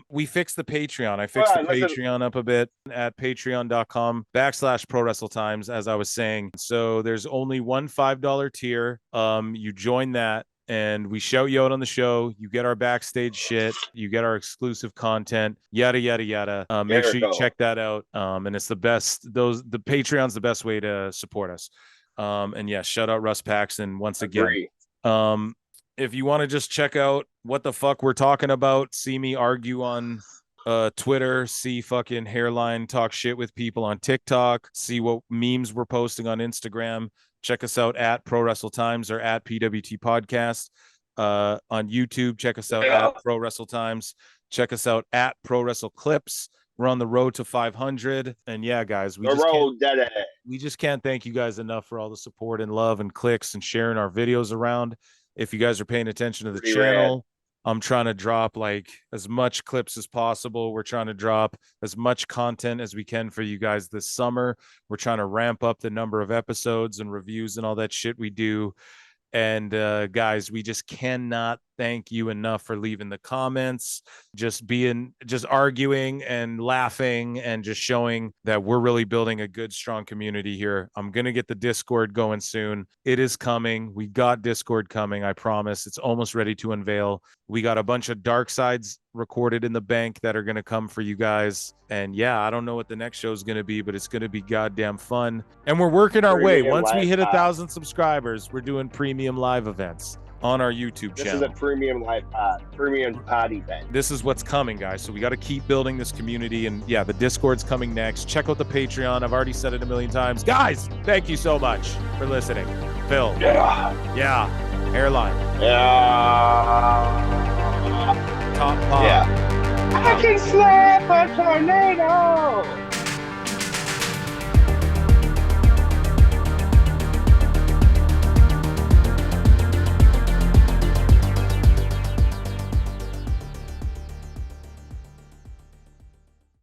We fixed the Patreon. I fixed the Patreon up a bit at patreon.com/Pro Wrestle Times, as I was saying. So there's only one $5 tier. You join that and we shout you out on the show. You get our backstage shit. You get our exclusive content, yada, yada, yada. Make sure you check that out. And it's the best. The Patreon's the best way to support us. And yeah, shout out Russ Paxton once again. If you want to just check out what the fuck we're talking about, see me argue on Twitter, see fucking hairline talk shit with people on TikTok, see what memes we're posting on Instagram. Check us out at Pro Wrestle Times or at PWT Podcast. On YouTube, check us out at Pro Wrestle Times. Check us out at Pro Wrestle Clips. We're on the road to 500. And yeah, guys, we just can't thank you guys enough for all the support and love and clicks and sharing our videos around. If you guys are paying attention to the channel, I'm trying to drop like as much clips as possible. We're trying to drop as much content as we can for you guys this summer. We're trying to ramp up the number of episodes and reviews and all that shit we do. And guys, we just cannot thank you enough for leaving the comments, just arguing and laughing and just showing that we're really building a good, strong community here. I'm going to get the Discord going soon. It is coming. We got Discord coming. I promise. It's almost ready to unveil. We got a bunch of dark sides recorded in the bank that are going to come for you guys. And yeah, I don't know what the next show is going to be, but it's going to be goddamn fun. And we're working our way. Once we hit 1,000 subscribers, we're doing premium live events on our YouTube channel. This is a premium live pod, premium pod event. This is what's coming, guys. So we got to keep building this community. And yeah, the Discord's coming next. Check out the Patreon. I've already said it a million times. Guys, thank you so much for listening. Phil. Yeah. Hairline. Top pod. I can slap a tornado.